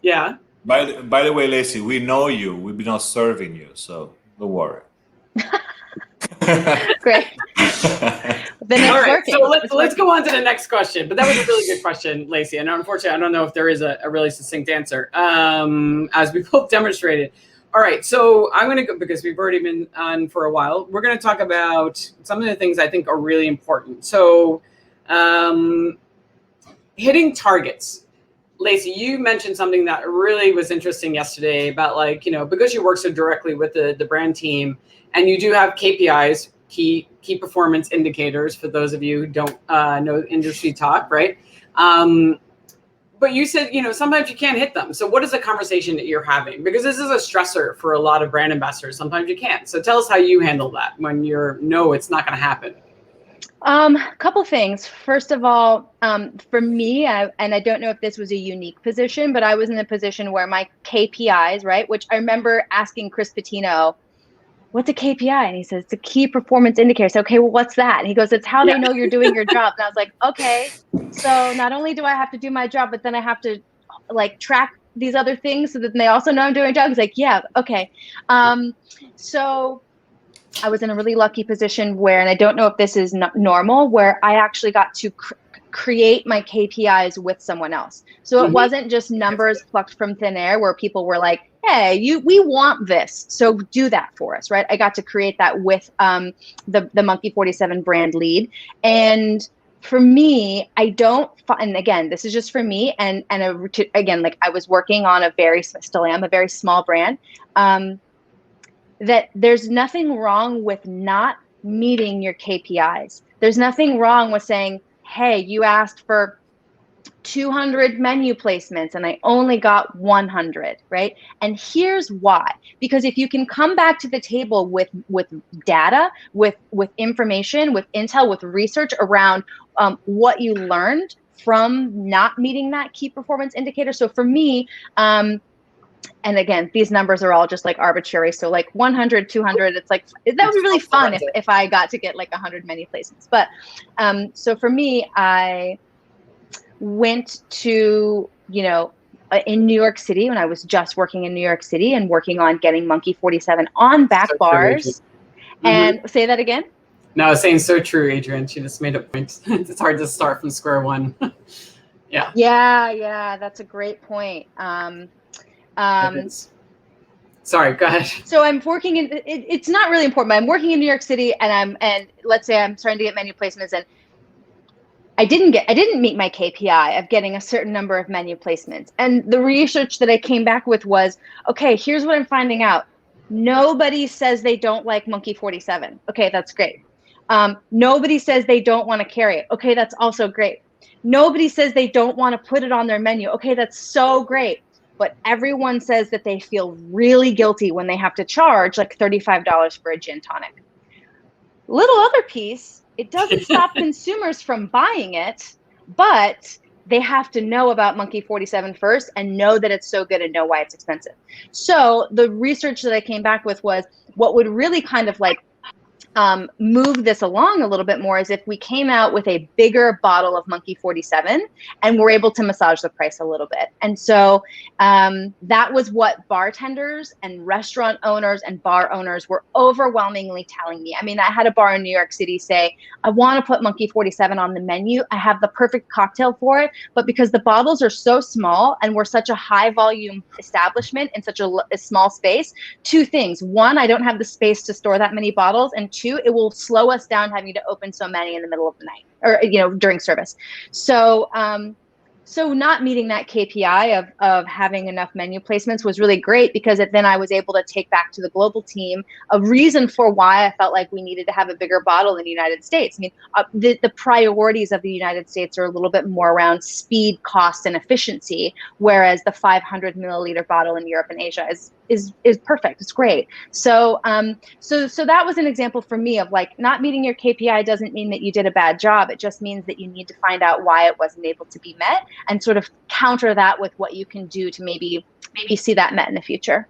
Speaker 1: Yeah.
Speaker 3: By the way, Lacey, we know you. We've been not serving you, so don't worry.
Speaker 2: Great.
Speaker 1: All right, so let's go on to the next question. But that was a really good question, Lacey. And unfortunately, I don't know if there is a really succinct answer, as we both demonstrated. All right, so I'm going to go, because we've already been on for a while, we're going to talk about some of the things I think are really important. So hitting targets. Lacey, you mentioned something that really was interesting yesterday about because you work so directly with the brand team and you do have KPIs, key performance indicators, for those of you who don't know industry talk, right? But you said, sometimes you can't hit them. So what is the conversation that you're having? Because this is a stressor for a lot of brand ambassadors. Sometimes you can't. So tell us how you handle that when it's not going to happen.
Speaker 2: Couple things. First of all, for me, and I don't know if this was a unique position, but I was in a position where my KPIs, right, which I remember asking Chris Patino, what's a KPI? And he says, it's a key performance indicator. So, okay, well, what's that? And he goes, it's how they know you're doing your job. And I was like, okay, so not only do I have to do my job, but then I have to like track these other things so that they also know I'm doing a job. He's like, yeah, okay. So I was in a really lucky position where, and I don't know if this is normal, where I actually got to create my KPIs with someone else. So it wasn't just numbers plucked from thin air where people were like, hey, we want this, so do that for us, right? I got to create that with the Monkey 47 brand lead. And for me, I don't, and again, this is just for me, and again, like I was working on still am a very small brand, that there's nothing wrong with not meeting your KPIs. There's nothing wrong with saying, hey, you asked for 200 menu placements and I only got 100, right? And here's why. Because if you can come back to the table with data, with information, with intel, with research around what you learned from not meeting that key performance indicator. So for me, and again, these numbers are all just like arbitrary. So like 100, 200, it's like, that would be really fun if I got to get like 100 menu placements. But so for me, I went to, in New York City when I was just working in New York City and working on getting Monkey 47 on back bars. And say that again?
Speaker 1: No, I was saying so true, Adrian. She just made a point. It's hard to start from square one.
Speaker 2: Yeah, that's a great point.
Speaker 1: Sorry, go ahead.
Speaker 2: So I'm working in, it's not really important, but I'm working in New York City and let's say I'm starting to get menu placements and I didn't meet my KPI of getting a certain number of menu placements. And the research that I came back with was, okay, here's what I'm finding out. Nobody says they don't like Monkey 47. Okay, that's great. Nobody says they don't want to carry it. Okay, that's also great. Nobody says they don't want to put it on their menu. Okay, that's so great. But everyone says that they feel really guilty when they have to charge like $35 for a gin tonic. Little other piece, it doesn't stop consumers from buying it, but they have to know about Monkey 47 first and know that it's so good and know why it's expensive. So the research that I came back with was what would really kind of like move this along a little bit more is if we came out with a bigger bottle of Monkey 47 and we're able to massage the price a little bit. And so that was what bartenders and restaurant owners and bar owners were overwhelmingly telling me. I mean, I had a bar in New York City say, I want to put Monkey 47 on the menu. I have the perfect cocktail for it, but because the bottles are so small and we're such a high volume establishment in such a small space, two things. One, I don't have the space to store that many bottles, and two, it will slow us down having to open so many in the middle of the night or during service. So so not meeting that KPI of having enough menu placements was really great because then I was able to take back to the global team a reason for why I felt like we needed to have a bigger bottle in the United States. I mean, the priorities of the United States are a little bit more around speed, cost, and efficiency, whereas the 500 milliliter bottle in Europe and Asia is perfect. It's great. So so that was an example for me of like not meeting your KPI doesn't mean that you did a bad job. It just means that you need to find out why it wasn't able to be met and sort of counter that with what you can do to maybe see that met in the future.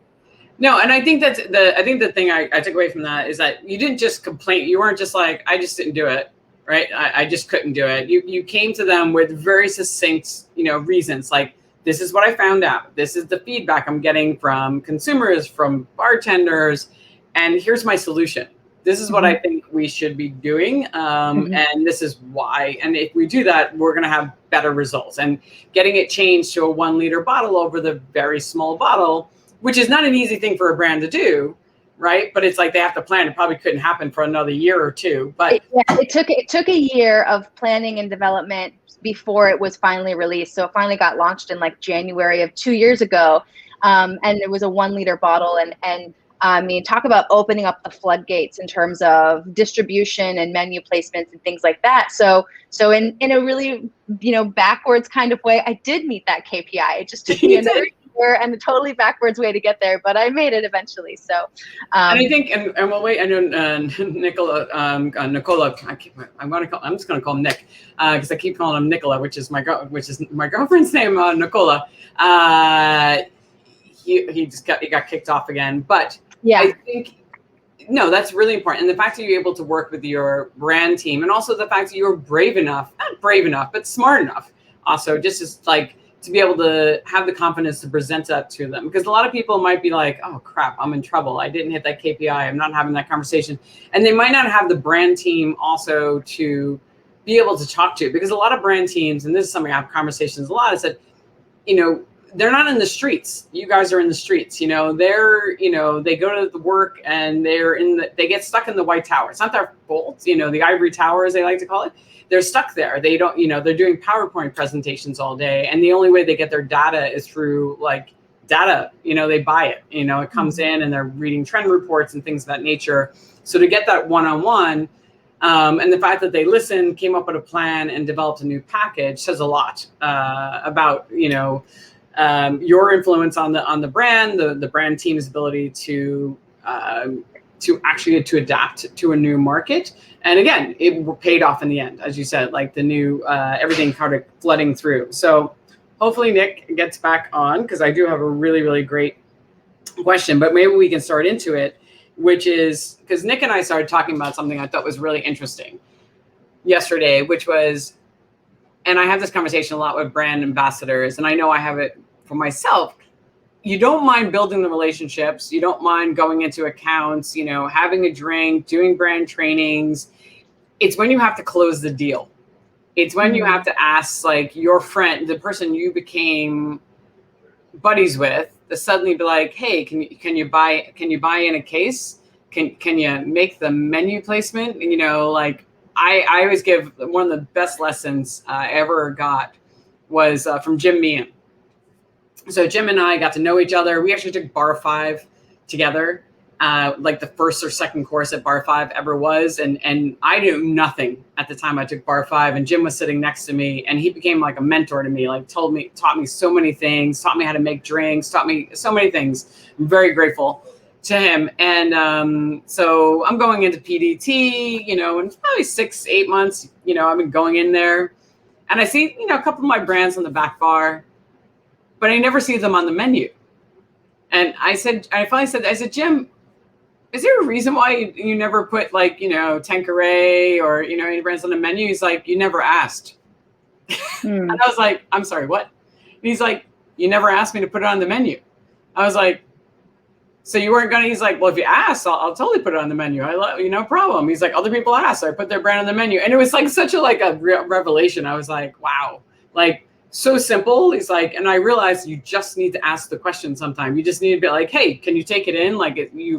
Speaker 1: No, and I think the thing I took away from that is that you didn't just complain. You weren't just like, I just didn't do it, right? I just couldn't do it. You came to them with very succinct, reasons like, this is what I found out. This is the feedback I'm getting from consumers, from bartenders, and here's my solution. This is what I think we should be doing, and this is why. And if we do that, we're going to have better results. And getting it changed to a 1 liter bottle over the very small bottle, which is not an easy thing for a brand to do, right? But it's like they have to plan. It probably couldn't happen for another year or two. But
Speaker 2: it took a year of planning and development before it was finally released. So it finally got launched in like January of 2 years ago, and it was a 1 liter bottle. And I mean, talk about opening up the floodgates in terms of distribution and menu placements and things like that. So in a really backwards kind of way, I did meet that KPI. It just took me another and a totally backwards way to get there, but I made it eventually. So,
Speaker 1: and I think, and we'll wait. I know Nicola. I'm just going to call him Nick because I keep calling him Nicola, which is my girlfriend's name, Nicola. He got kicked off again, but yeah, I think. No, that's really important. And the fact that you're able to work with your brand team, and also the fact that you're brave enough, not brave enough, but smart enough also, just as like to be able to have the confidence to present that to them. Because a lot of people might be like, oh crap, I'm in trouble. I didn't hit that KPI. I'm not having that conversation. And they might not have the brand team also to be able to talk to, because a lot of brand teams, and this is something I have conversations a lot, is that, they're not in the streets. You guys are in the streets. They go to the work and they get stuck in the White Tower. It's not their fault. The ivory tower, as they like to call it. They're stuck there. They don't, they're doing PowerPoint presentations all day. And the only way they get their data is through like data, they buy it, it comes in and they're reading trend reports and things of that nature. So to get that one-on-one, and the fact that they listened, came up with a plan and developed a new package says a lot about, your influence on the brand, the brand team's ability to actually adapt to a new market. And again, it paid off in the end, as you said, like the new everything kind of flooding through. So hopefully Nick gets back on, because I do have a really, really great question, but maybe we can start into it, which is because Nick and I started talking about something I thought was really interesting yesterday, which was, and I have this conversation a lot with brand ambassadors, and I know I have it for myself. You don't mind building the relationships. You don't mind going into accounts, having a drink, doing brand trainings. It's when you have to close the deal. It's when you have to ask like your friend, the person you became buddies with, to suddenly be like, hey, can you buy in a case? Can you make the menu placement? And, I always give one of the best lessons I ever got was from Jim Meehan. So Jim and I got to know each other. We actually took Bar 5 together, like the first or second course at Bar 5 ever was. And I knew nothing at the time I took Bar 5, and Jim was sitting next to me, and he became like a mentor to me, like taught me so many things, taught me how to make drinks, taught me so many things. I'm very grateful to him. And so I'm going into PDT, in probably 6-8 months, I've been going in there, and I see, a couple of my brands on the back bar, but I never see them on the menu. And I finally said, Jim, is there a reason why you never put like, Tanqueray or, any brands on the menu? He's like, you never asked. And I was like, I'm sorry, what? And he's like, you never asked me to put it on the menu. I was like, so you weren't gonna? He's like, well, if you asked, I'll totally put it on the menu. I love, no problem. He's like, other people asked, so I put their brand on the menu, and it was like such a revelation. I was like, wow, like so simple. He's like, and I realized you just need to ask the question sometime. You just need to be like, hey, can you take it in? Like,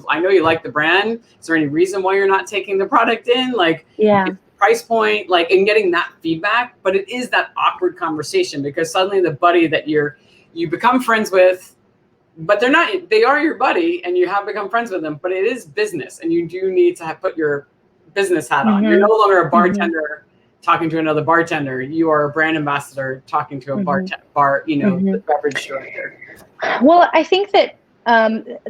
Speaker 1: I know you like the brand. Is there any reason why you're not taking the product in? Like,
Speaker 2: yeah.
Speaker 1: Price point, like, and getting that feedback. But it is that awkward conversation, because suddenly the buddy that you become friends with, but they are your buddy and you have become friends with them, but it is business, and you do need to put your business hat on. You're no longer a bartender talking to another bartender. You are a brand ambassador talking to a the beverage director.
Speaker 2: Well, I think that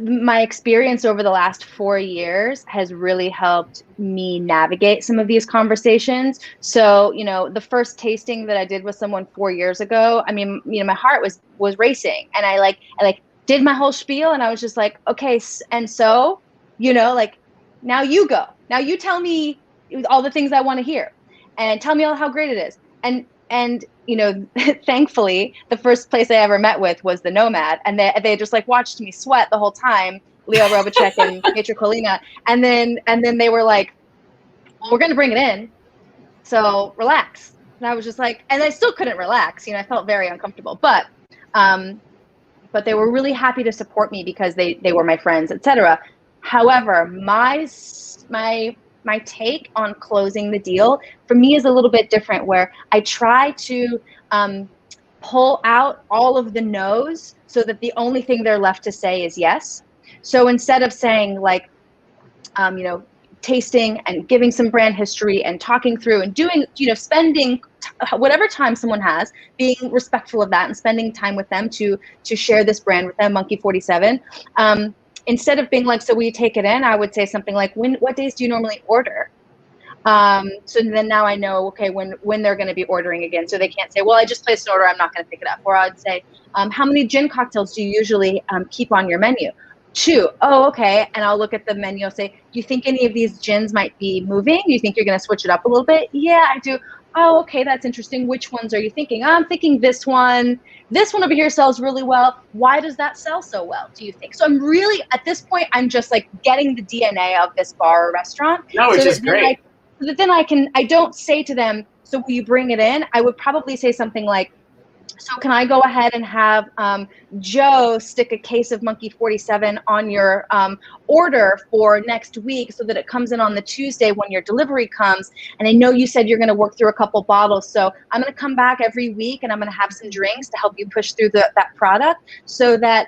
Speaker 2: my experience over the last 4 years has really helped me navigate some of these conversations. So, the first tasting that I did with someone 4 years ago, I mean, my heart was racing, and I did my whole spiel, and I was just like, okay, and so, now you go. Now you tell me all the things I want to hear, and tell me how great it is. And thankfully, the first place I ever met with was the Nomad, and they just watched me sweat the whole time, Leo Robachek and Petra Kolina, and then they were like, well, we're going to bring it in, so relax. And I was just like, and I still couldn't relax. I felt very uncomfortable, but they were really happy to support me because they were my friends, etc. However, my take on closing the deal for me is a little bit different, where I try to pull out all of the no's so that the only thing they're left to say is yes. So instead of saying tasting and giving some brand history and talking through and doing, spending whatever time someone has, being respectful of that and spending time with them to share this brand with them, Monkey 47. Instead of being like, so will you take it in? I would say something like, what days do you normally order? So then now I know, okay, when they're going to be ordering again. So they can't say, well, I just placed an order, I'm not going to pick it up. Or I'd say, how many gin cocktails do you usually keep on your menu? 2. Oh, okay. And I'll look at the menu and say, do you think any of these gins might be moving? Do you think you're going to switch it up a little bit? Yeah, I do. Oh, okay, that's interesting. Which ones are you thinking? I'm thinking this one. This one over here sells really well. Why does that sell so well, do you think? So I'm really, at this point, I'm just like getting the DNA of this bar or restaurant.
Speaker 1: No, which is great.
Speaker 2: So then I don't say to them, so will you bring it in? I would probably say something like, so can I go ahead and have Joe stick a case of Monkey 47 on your order for next week so that it comes in on the Tuesday when your delivery comes? And I know you said you're going to work through a couple bottles. So I'm going to come back every week and I'm going to have some drinks to help you push through that product so that,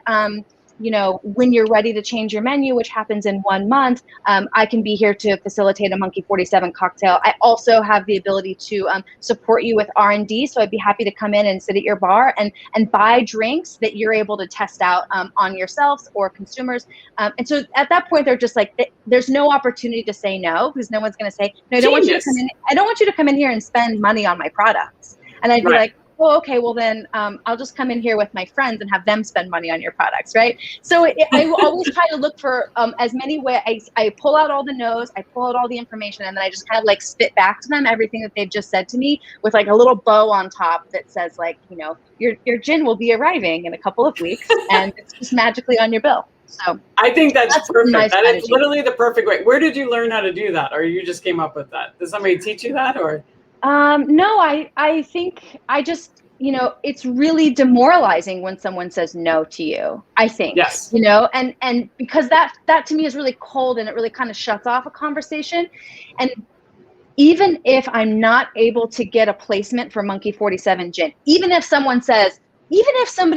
Speaker 2: when you're ready to change your menu, which happens in 1 month, I can be here to facilitate a Monkey 47 cocktail. I also have the ability to support you with R&D. So I'd be happy to come in and sit at your bar and buy drinks that you're able to test out on yourselves or consumers. And so at that point, they're just like, there's no opportunity to say no, because no one's going to say, no, I don't want you to come in. I don't want you to come in here and spend money on my products. And I'd be like, oh, okay, well then I'll just come in here with my friends and have them spend money on your products, right? So I always try to look for as many ways. I pull out all the no's, I pull out all the information, and then I just kind of like spit back to them everything that they've just said to me with like a little bow on top that says like, your gin will be arriving in a couple of weeks and it's just magically on your bill. So I think that's perfect.
Speaker 1: That is literally the perfect way. Where did you learn how to do that? Or you just came up with that? Did somebody teach you that or?
Speaker 2: No, I think I just, it's really demoralizing when someone says no to you, I think.
Speaker 1: Yes.
Speaker 2: And because that to me is really cold and it really kind of shuts off a conversation. And even if I'm not able to get a placement for Monkey 47 gin, even if somebody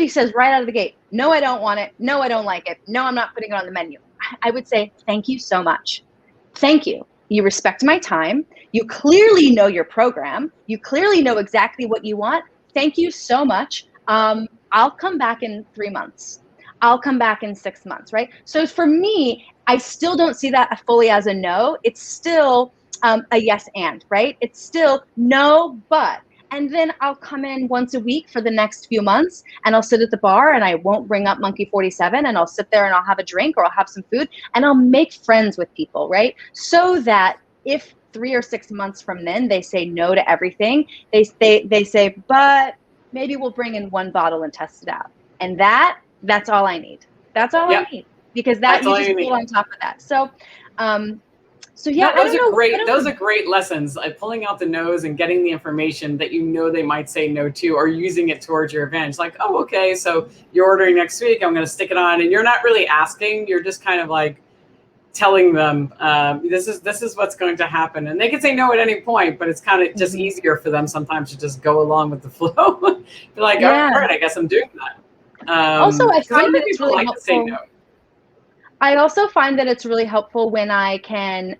Speaker 2: says right out of the gate, no, I don't want it. No, I don't like it. No, I'm not putting it on the menu. I would say, thank you so much. Thank you. You respect my time. You clearly know your program. You clearly know exactly what you want. Thank you so much. I'll come back in 3 months. I'll come back in 6 months, right? So for me, I still don't see that fully as a no. It's still a yes and, right? It's still no, but. And then I'll come in once a week for the next few months and I'll sit at the bar and I won't bring up Monkey 47 and I'll sit there and I'll have a drink or I'll have some food and I'll make friends with people, right? So that if 3 or 6 months from then they say no to everything, they say, but maybe we'll bring in 1 bottle and test it out. And that's all I need. That's all I need because that you just build on top of that. So yeah,
Speaker 1: those are great lessons. Like pulling out the no's and getting the information that they might say no to, or using it towards your advantage. Like, oh, okay, so you're ordering next week. I'm going to stick it on, and you're not really asking. You're just kind of like telling them this is what's going to happen, and they can say no at any point. But it's kind of just easier for them sometimes to just go along with the flow. Be like, all right, I guess I'm doing that.
Speaker 2: Also, I find that it's really helpful.
Speaker 1: To say no.
Speaker 2: I also find that it's really helpful when I can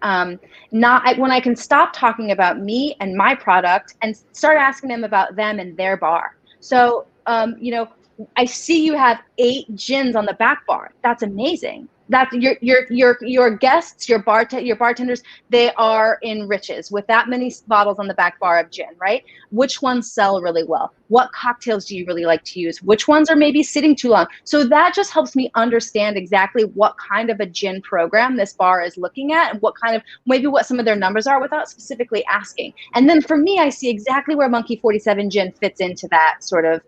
Speaker 2: when I can stop talking about me and my product and start asking them about them and their bar. So, I see you have 8 gins on the back bar. That's amazing. That's your guests, your bartenders, they are in riches with that many bottles on the back bar of gin, right? Which ones sell really well? What cocktails do you really like to use? Which ones are maybe sitting too long? So that just helps me understand exactly what kind of a gin program this bar is looking at and what some of their numbers are without specifically asking. And then for me, I see exactly where Monkey 47 gin fits into that sort of,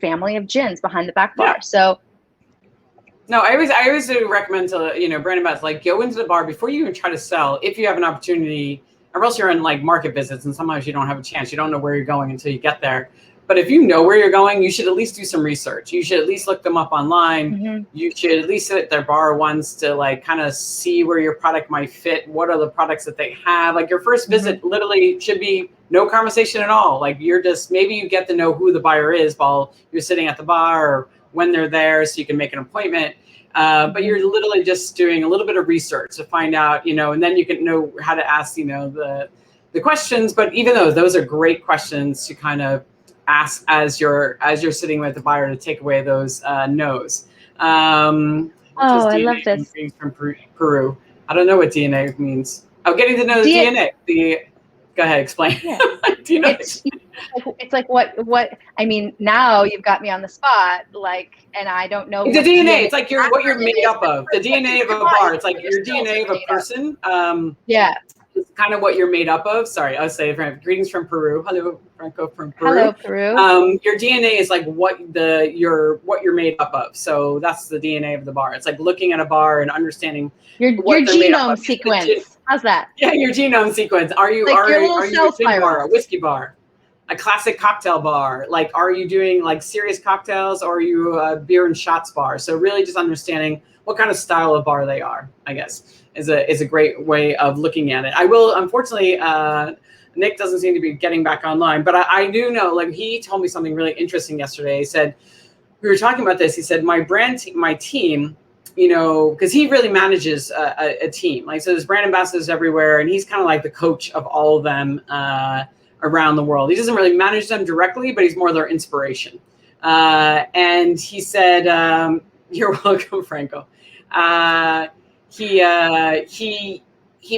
Speaker 2: family of gins behind the back bar. So.
Speaker 1: No, I always do recommend to, brand ambassadors, like go into the bar before you even try to sell, if you have an opportunity, or else you're in like market visits and sometimes you don't have a chance. You don't know where you're going until you get there. But if you know where you're going, you should at least do some research. You should at least look them up online. Mm-hmm. You should at least sit at their bar once to like kind of see where your product might fit. What are the products that they have? Like your first visit literally should be no conversation at all. Like maybe you get to know who the buyer is while you're sitting at the bar or when they're there so you can make an appointment. But you're literally just doing a little bit of research to find out, and then you can know how to ask, the questions. But even though those are great questions to kind of ask as you're sitting with the buyer to take away those no's.
Speaker 2: I love this.
Speaker 1: From Peru. I don't know what DNA means. Oh, getting to know the DNA. Go ahead, explain.
Speaker 2: Yeah.
Speaker 1: Do you know?
Speaker 2: It's like what I mean. Now you've got me on the spot, and I don't know.
Speaker 1: The DNA. It's like what you're made up of. The DNA of a bar. It's like your DNA of a person.
Speaker 2: Yeah.
Speaker 1: It's kind of what you're made up of. Sorry, I'll say greetings from Peru. Hello, Branca from Peru.
Speaker 2: Hello, Peru.
Speaker 1: Your DNA is like what you're made up of. So that's the DNA of the bar. It's like looking at a bar and understanding
Speaker 2: your genome sequence. How's that?
Speaker 1: Yeah, your genome sequence. Are you a gin bar, a whiskey bar, a classic cocktail bar? Like, are you doing like serious cocktails, or are you a beer and shots bar? So really, just understanding what kind of style of bar they are, I guess, is a great way of looking at it. I will, unfortunately, Nick doesn't seem to be getting back online, but I do know, like, he told me something really interesting yesterday. He said, we were talking about this. He said, my team, because he really manages a team. Like, so there's brand ambassadors everywhere, and he's kind of like the coach of all of them around the world. He doesn't really manage them directly, but he's more their inspiration. And he said, "You're welcome, Franco." He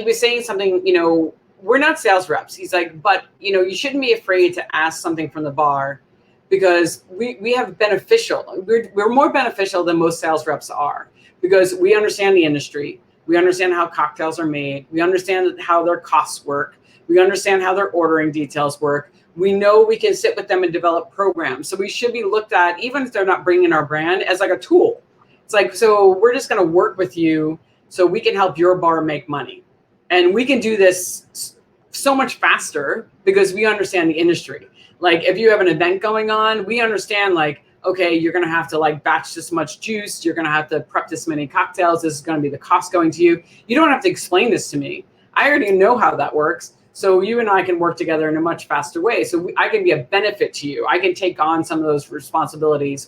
Speaker 1: was saying something. We're not sales reps. He's like, but you shouldn't be afraid to ask something from the bar, because we have beneficial. We're more beneficial than most sales reps are, because we understand the industry. We understand how cocktails are made. We understand how their costs work. We understand how their ordering details work. We know we can sit with them and develop programs. So we should be looked at, even if they're not bringing our brand, as like a tool. It's like, so we're just going to work with you so we can help your bar make money. And we can do this so much faster because we understand the industry. Like, if you have an event going on, we understand, like, okay, you're going to have to like batch this much juice. You're going to have to prep this many cocktails. This is going to be the cost going to you. You don't have to explain this to me. I already know how that works. So you and I can work together in a much faster way. So I can be a benefit to you. I can take on some of those responsibilities.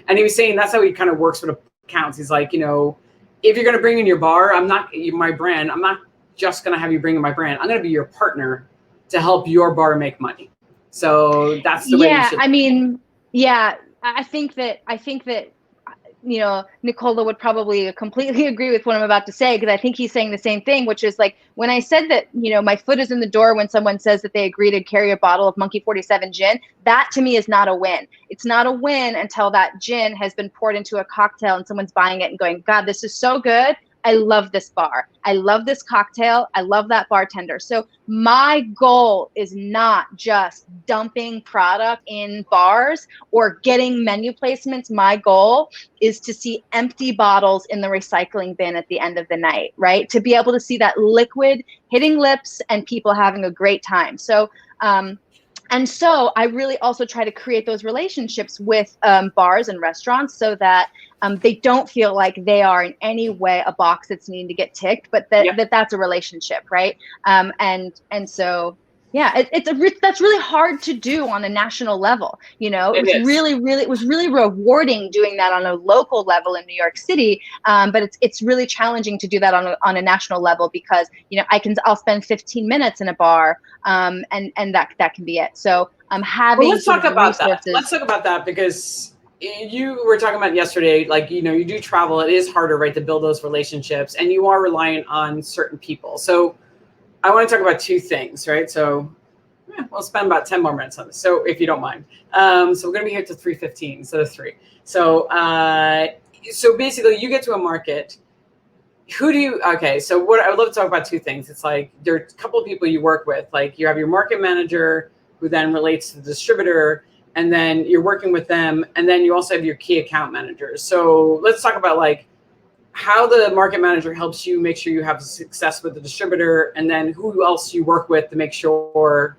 Speaker 1: And he was saying that's how he kind of works with accounts. He's like, if you're going to bring in your bar, my brand, I'm not just going to have you bring in my brand. I'm going to be your partner to help your bar make money. So that's the way you should.
Speaker 2: I mean, yeah, I think that Nicola would probably completely agree with what I'm about to say, because I think he's saying the same thing, which is like, when I said that, my foot is in the door when someone says that they agree to carry a bottle of Monkey 47 gin, that to me is not a win. It's not a win until that gin has been poured into a cocktail and someone's buying it and going, God, this is so good. I love this bar. I love this cocktail. I love that bartender. So my goal is not just dumping product in bars or getting menu placements. My goal is to see empty bottles in the recycling bin at the end of the night, right? To be able to see that liquid hitting lips and people having a great time. So, and so I really also try to create those relationships with bars and restaurants so that they don't feel like they are in any way a box that's needing to get ticked, but that's a relationship, right? And so, yeah, that's really hard to do on a national level. It was really rewarding doing that on a local level in New York City, but it's really challenging to do that on a national level, because I'll spend 15 minutes in a bar, and that can be it. So having
Speaker 1: let's talk about that. Let's talk about that, because you were talking about yesterday, like, you do travel. It is harder, right, to build those relationships, and you are reliant on certain people. So I want to talk about two things, right? So we'll spend about 10 more minutes on this, so if you don't mind. So we're going to be here to 3:15 instead of 3. So basically, you get to a market. So what I would love to talk about two things. It's like, there are a couple of people you work with. Like, you have your market manager, who then relates to the distributor, and then you're working with them, and then you also have your key account managers. So let's talk about like how the market manager helps you make sure you have success with the distributor, and then who else you work with to make sure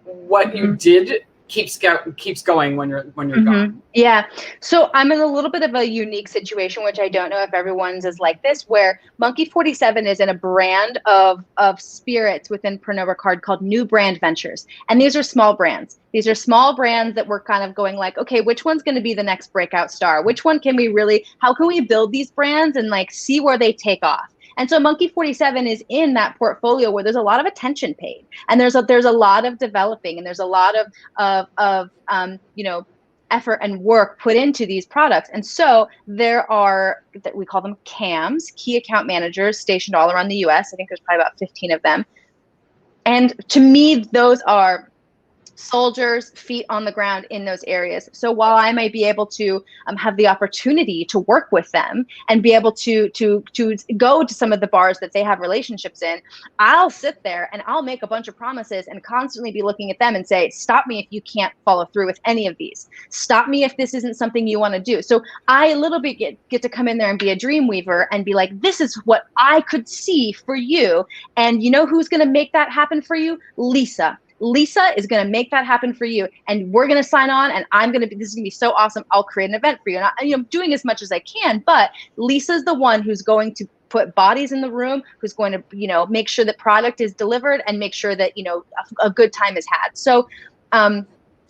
Speaker 1: what you did keeps going when you're
Speaker 2: Mm-hmm.
Speaker 1: gone.
Speaker 2: Yeah. So I'm in a little bit of a unique situation, which I don't know if everyone's is like this, where Monkey 47 is in a brand of spirits within Pernod Ricard called New Brand Ventures. And these are small brands. These are small brands that we're kind of going like, okay, which one's going to be the next breakout star? Which one can we really, how can we build these brands and like see where they take off? And so Monkey 47 is in that portfolio where there's a lot of attention paid, and there's a lot of developing, and there's a lot of you know, effort and work put into these products. And so there are, we call them CAMs, key account managers, stationed all around the US. I think there's probably about 15 of them. And to me, those are soldiers, feet on the ground in those areas. So while I might be able to have the opportunity to work with them and be able to go to some of the bars that they have relationships in, I'll sit there and I'll make a bunch of promises and constantly be looking at them and say, stop me if you can't follow through with any of these. Stop me if this isn't something you want to do. So I a little bit get to come in there and be a dream weaver and be like, this is what I could see for you. And you know who's going to make that happen for you? Lisa. Lisa is going to make that happen for you, and we're going to sign on, and this is going to be so awesome. I'll create an event for you. And I'm doing as much as I can, but Lisa's the one who's going to put bodies in the room, who's going to, you know, make sure that product is delivered and make sure that, you know, a good time is had. So,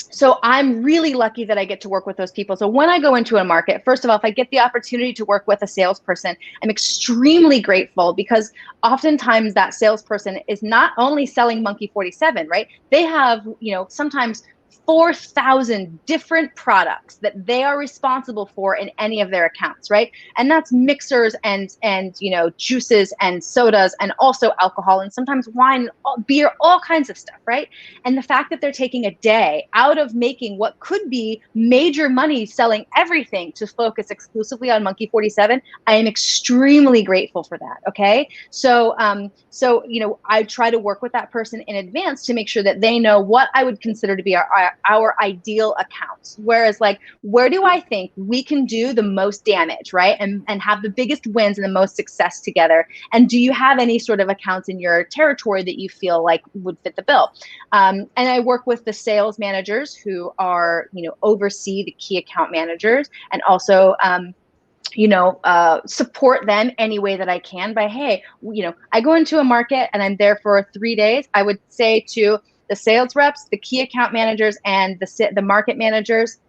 Speaker 2: so I'm really lucky that I get to work with those people. So when I go into a market, first of all, if I get the opportunity to work with a salesperson, I'm extremely grateful, because oftentimes that salesperson is not only selling Monkey 47, right? They have, you know, sometimes 4,000 different products that they are responsible for in any of their accounts, right? And that's mixers and you know, juices and sodas, and also alcohol, and sometimes wine, beer, all kinds of stuff, right? And the fact that they're taking a day out of making what could be major money selling everything to focus exclusively on Monkey 47, I am extremely grateful for that, okay? So, so you know, I try to work with that person in advance to make sure that they know what I would consider to be our ideal accounts. Whereas, like, where do I think we can do the most damage, right? And have the biggest wins and the most success together? And do you have any sort of accounts in your territory that you feel like would fit the bill? And I work with the sales managers who are, you know, oversee the key account managers, and also, you know, support them any way that I can by, hey, you know, I go into a market and I'm there for 3 days. I would say to the sales reps, the key account managers, and the market managers,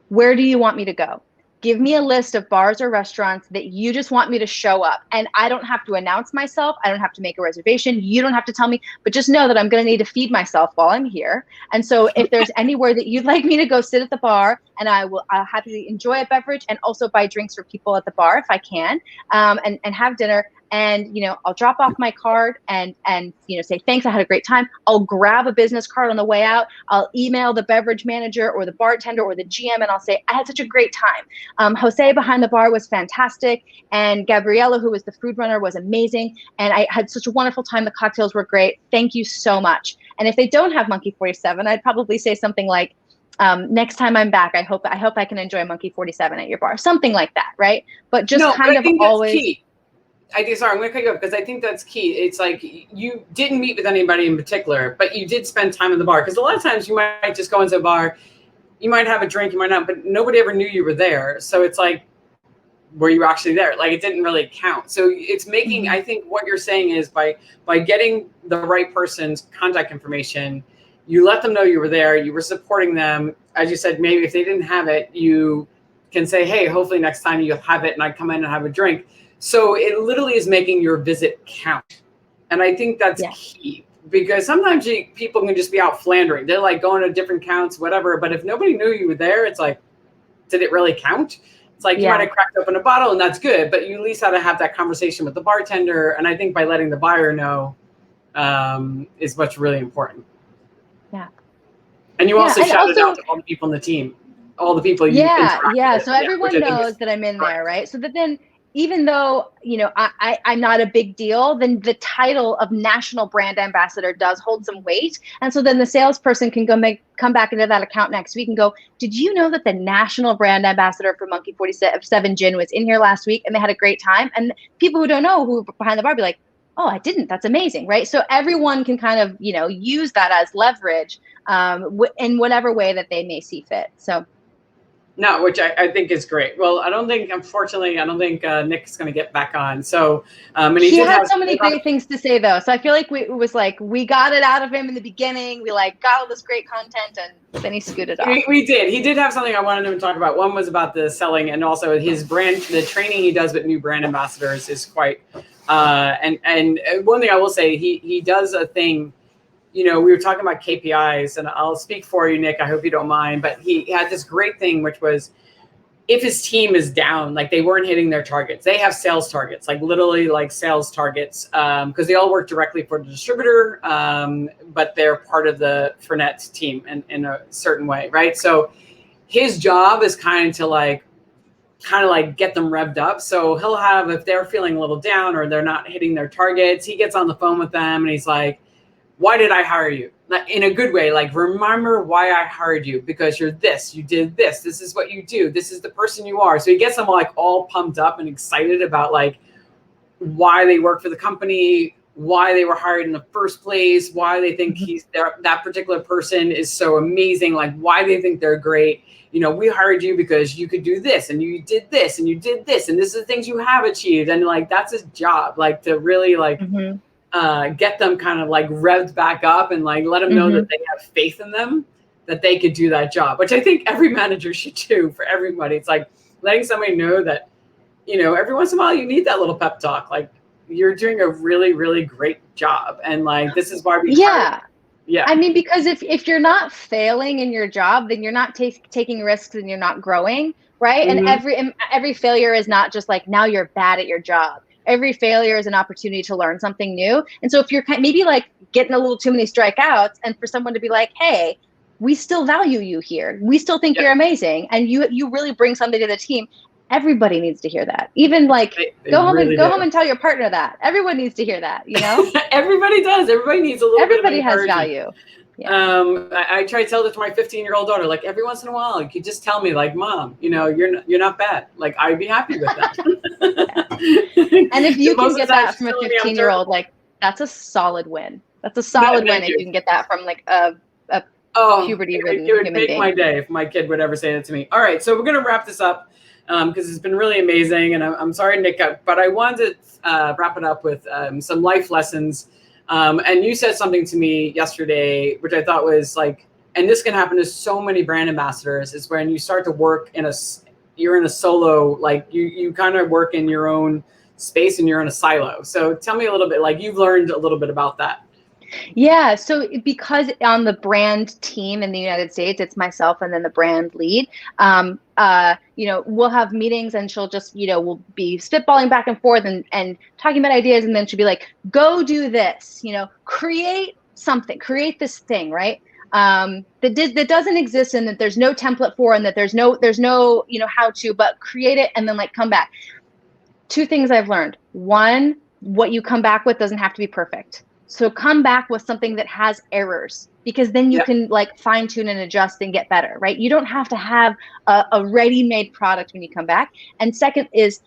Speaker 2: where do you want me to go? Give me a list of bars or restaurants that you just want me to show up. And I don't have to announce myself. I don't have to make a reservation. You don't have to tell me, but just know that I'm going to need to feed myself while I'm here. And so if there's anywhere that you'd like me to go sit at the bar, and I'll happily enjoy a beverage and also buy drinks for people at the bar if I can, and have dinner. And, you know, I'll drop off my card and, you know, say, thanks, I had a great time. I'll grab a business card on the way out. I'll email the beverage manager or the bartender or the GM, and I'll say, I had such a great time. Jose behind the bar was fantastic. And Gabriella, who was the food runner, was amazing. And I had such a wonderful time. The cocktails were great. Thank you so much. And if they don't have Monkey 47, I'd probably say something like, next time I'm back, I hope I can enjoy Monkey 47 at your bar. Something like that, right? But just kind of always.
Speaker 1: Key. Sorry, I'm going to cut you off because I think that's key. It's like you didn't meet with anybody in particular, but you did spend time in the bar. Because a lot of times you might just go into a bar, you might have a drink, you might not, but nobody ever knew you were there. So it's like, were you actually there? Like, it didn't really count. So it's making, I think what you're saying is by getting the right person's contact information, you let them know you were there, you were supporting them. As you said, maybe if they didn't have it, you can say, hey, hopefully next time you'll have it and I come in and have a drink. So it literally is making your visit count. And I think that's key, because sometimes people can just be out flandering. They're like going to different counts, whatever. But if nobody knew you were there, it's like, did it really count? It's like you might have cracked open a bottle and that's good, but you at least had to have that conversation with the bartender. And I think by letting the buyer know is what's really important.
Speaker 2: Yeah.
Speaker 1: And you also shouted out to all the people in the team, all the people you interacted with.
Speaker 2: So everyone knows that I'm in there, right? So that then, even though, you know, I'm not a big deal, then the title of national brand ambassador does hold some weight. And so then the salesperson can come back into that account next week and go, did you know that the national brand ambassador for Monkey 47 Gin was in here last week and they had a great time? And people who don't know, who are behind the bar, be like, oh, I didn't, that's amazing, right? So everyone can kind of, use that as leverage in whatever way that they may see fit. So.
Speaker 1: No, which I think is great. Well, unfortunately, I don't think Nick's going to get back on. So, and
Speaker 2: he had so many great things to say, though. So I feel like it was like we got it out of him in the beginning. We got all this great content, and then he scooted off.
Speaker 1: We did. He did have something I wanted him to talk about. One was about the selling, and also his brand. The training he does with new brand ambassadors is quite. And one thing I will say, he does a thing. We were talking about KPIs, and I'll speak for you, Nick. I hope you don't mind. But he had this great thing, which was if his team is down, like they weren't hitting their targets, they have sales targets, like literally like sales targets, because they all work directly for the distributor, but they're part of the Fernet team in a certain way, right? So his job is kind of get them revved up. So he'll have, if they're feeling a little down or they're not hitting their targets, he gets on the phone with them and he's like, why did I hire you? In a good way, like, remember why I hired you, because you're this, you did this, this is what you do, this is the person you are. So he gets them all pumped up and excited about why they work for the company, why they were hired in the first place, why they think that particular person is so amazing, why they think they're great. We hired you because you could do this and you did this and you did this and this is the things you have achieved. And that's his job, to really get them kind of revved back up and let them know that they have faith in them, that they could do that job, which I think every manager should do for everybody. It's letting somebody know that, every once in a while you need that little pep talk. You're doing a really, really great job. And this is why we hired you. Yeah.
Speaker 2: I mean, because if you're not failing in your job, then you're not taking risks and you're not growing, right? And every failure is not just now you're bad at your job. Every failure is an opportunity to learn something new. And so if you're maybe getting a little too many strikeouts, and for someone to be like, hey, we still value you here, we still think you're amazing, and you really bring something to the team, everybody needs to hear that. Even go home and tell your partner that. Everyone needs to hear that,
Speaker 1: Everybody does. Everybody needs a little
Speaker 2: Everybody
Speaker 1: bit of
Speaker 2: has value. Yeah.
Speaker 1: I try to tell this to my 15-year-old daughter, every once in a while, you just tell me, Mom, you're not bad. I'd be happy with that.
Speaker 2: And if you can get that from a 15-year-old, that's a solid win. That's a solid win if you can get that from a puberty-ridden human being. It would make my day if my kid would ever say that to me. All right, so we're going to wrap this up because it's been really amazing. And I'm sorry, Nick, but I wanted to wrap it up with some life lessons. And you said something to me yesterday, which I thought was and this can happen to so many brand ambassadors, is when you start to work you're in a solo, you kind of work in your own space and you're in a silo. So tell me a little bit, you've learned a little bit about that. Yeah. So because on the brand team in the United States, it's myself and then the brand lead, we'll have meetings and she'll just, we'll be spitballing back and forth and talking about ideas. And then she'll be like, go do this, create something, create this thing, right? That doesn't exist and that there's no template for, and that there's no, how to, but create it and then come back. Two things I've learned. One, what you come back with doesn't have to be perfect. So come back with something that has errors, because then you can fine tune and adjust and get better, right? You don't have to have a ready-made product when you come back. And second is,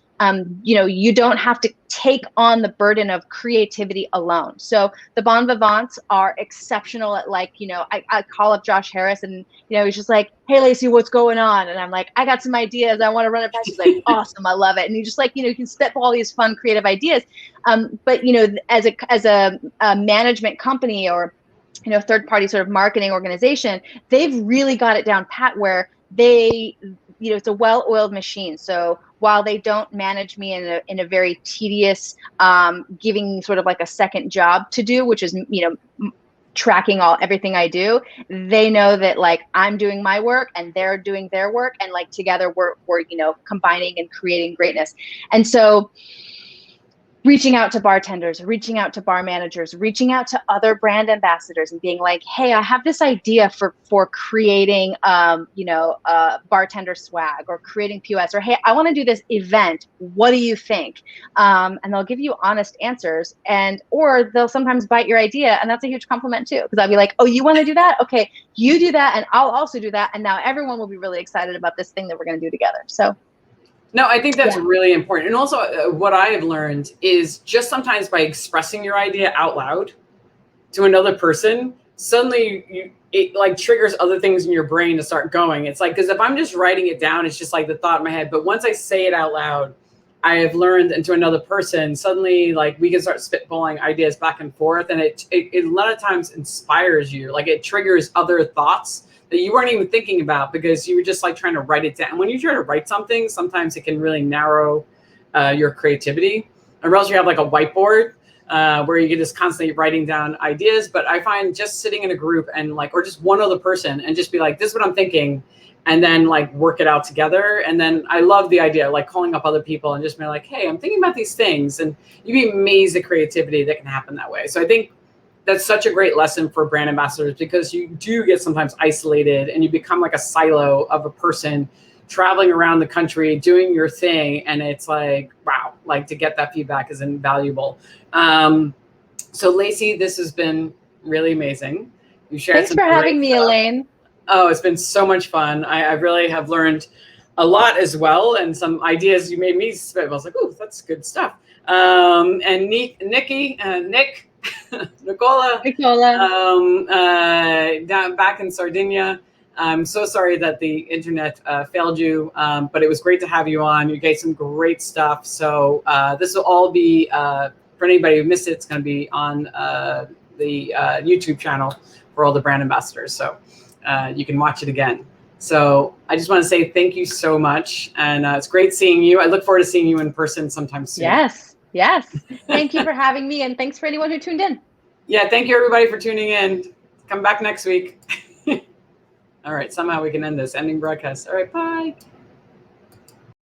Speaker 2: you don't have to take on the burden of creativity alone. So the Bon Vivants are exceptional at I call up Josh Harris and, he's just like, hey, Lacey, what's going on? And I'm like, I got some ideas. I want to run it past. He's like, awesome. I love it. And you just you can spitball all these fun, creative ideas. But, as a management company or, third party sort of marketing organization, they've really got it down pat where they, it's a well-oiled machine. So while they don't manage me in a very tedious, giving sort of a second job to do, which is, tracking everything I do, they know that I'm doing my work and they're doing their work, and together we're combining and creating greatness. And so reaching out to bartenders, reaching out to bar managers, reaching out to other brand ambassadors and being like, hey, I have this idea for creating, bartender swag or creating POS, or, hey, I want to do this event. What do you think? And they'll give you honest answers, or they'll sometimes bite your idea. And that's a huge compliment too, because I'll be like, oh, you want to do that? Okay, you do that. And I'll also do that. And now everyone will be really excited about this thing that we're going to do together. So
Speaker 1: No, I think that's really important. And also what I have learned is just sometimes by expressing your idea out loud to another person, suddenly it like triggers other things in your brain to start going. It's like, because if I'm just writing it down, it's just like the thought in my head. But once I say it out loud, I have learned, and to another person, suddenly like we can start spitballing ideas back and forth. And it a lot of times inspires you. Like it triggers other thoughts that you weren't even thinking about because you were just like trying to write it down. When you try to write something, sometimes it can really narrow your creativity. Or else you have like a whiteboard where you can just constantly writing down ideas. But I find just sitting in a group and like, or just one other person and just be like, this is what I'm thinking. And then like work it out together. And then I love the idea, like calling up other people and just being like, hey, I'm thinking about these things. And you'd be amazed at creativity that can happen that way. So I think that's such a great lesson for brand ambassadors, because you do get sometimes isolated and you become like a silo of a person traveling around the country, doing your thing. And it's like, wow, like to get that feedback is invaluable. So Lacey, this has been really amazing. You shared
Speaker 2: Thanks for having me, Elaine.
Speaker 1: Oh, it's been so much fun. I really have learned a lot as well. And some ideas you made me spit. I was like, oh, that's good stuff. And Nick, Nicola, down back in Sardinia. I'm so sorry that the internet failed you, but it was great to have you on. You gave some great stuff. So this will all be, for anybody who missed it, it's going to be on the YouTube channel for all the brand ambassadors. So you can watch it again. So I just want to say thank you so much. And it's great seeing you. I look forward to seeing you in person sometime soon.
Speaker 2: Yes. Thank you for having me. And thanks for anyone who tuned in.
Speaker 1: Yeah, thank you everybody for tuning in. Come back next week. All right, somehow we can end this. Ending broadcast. All right, bye.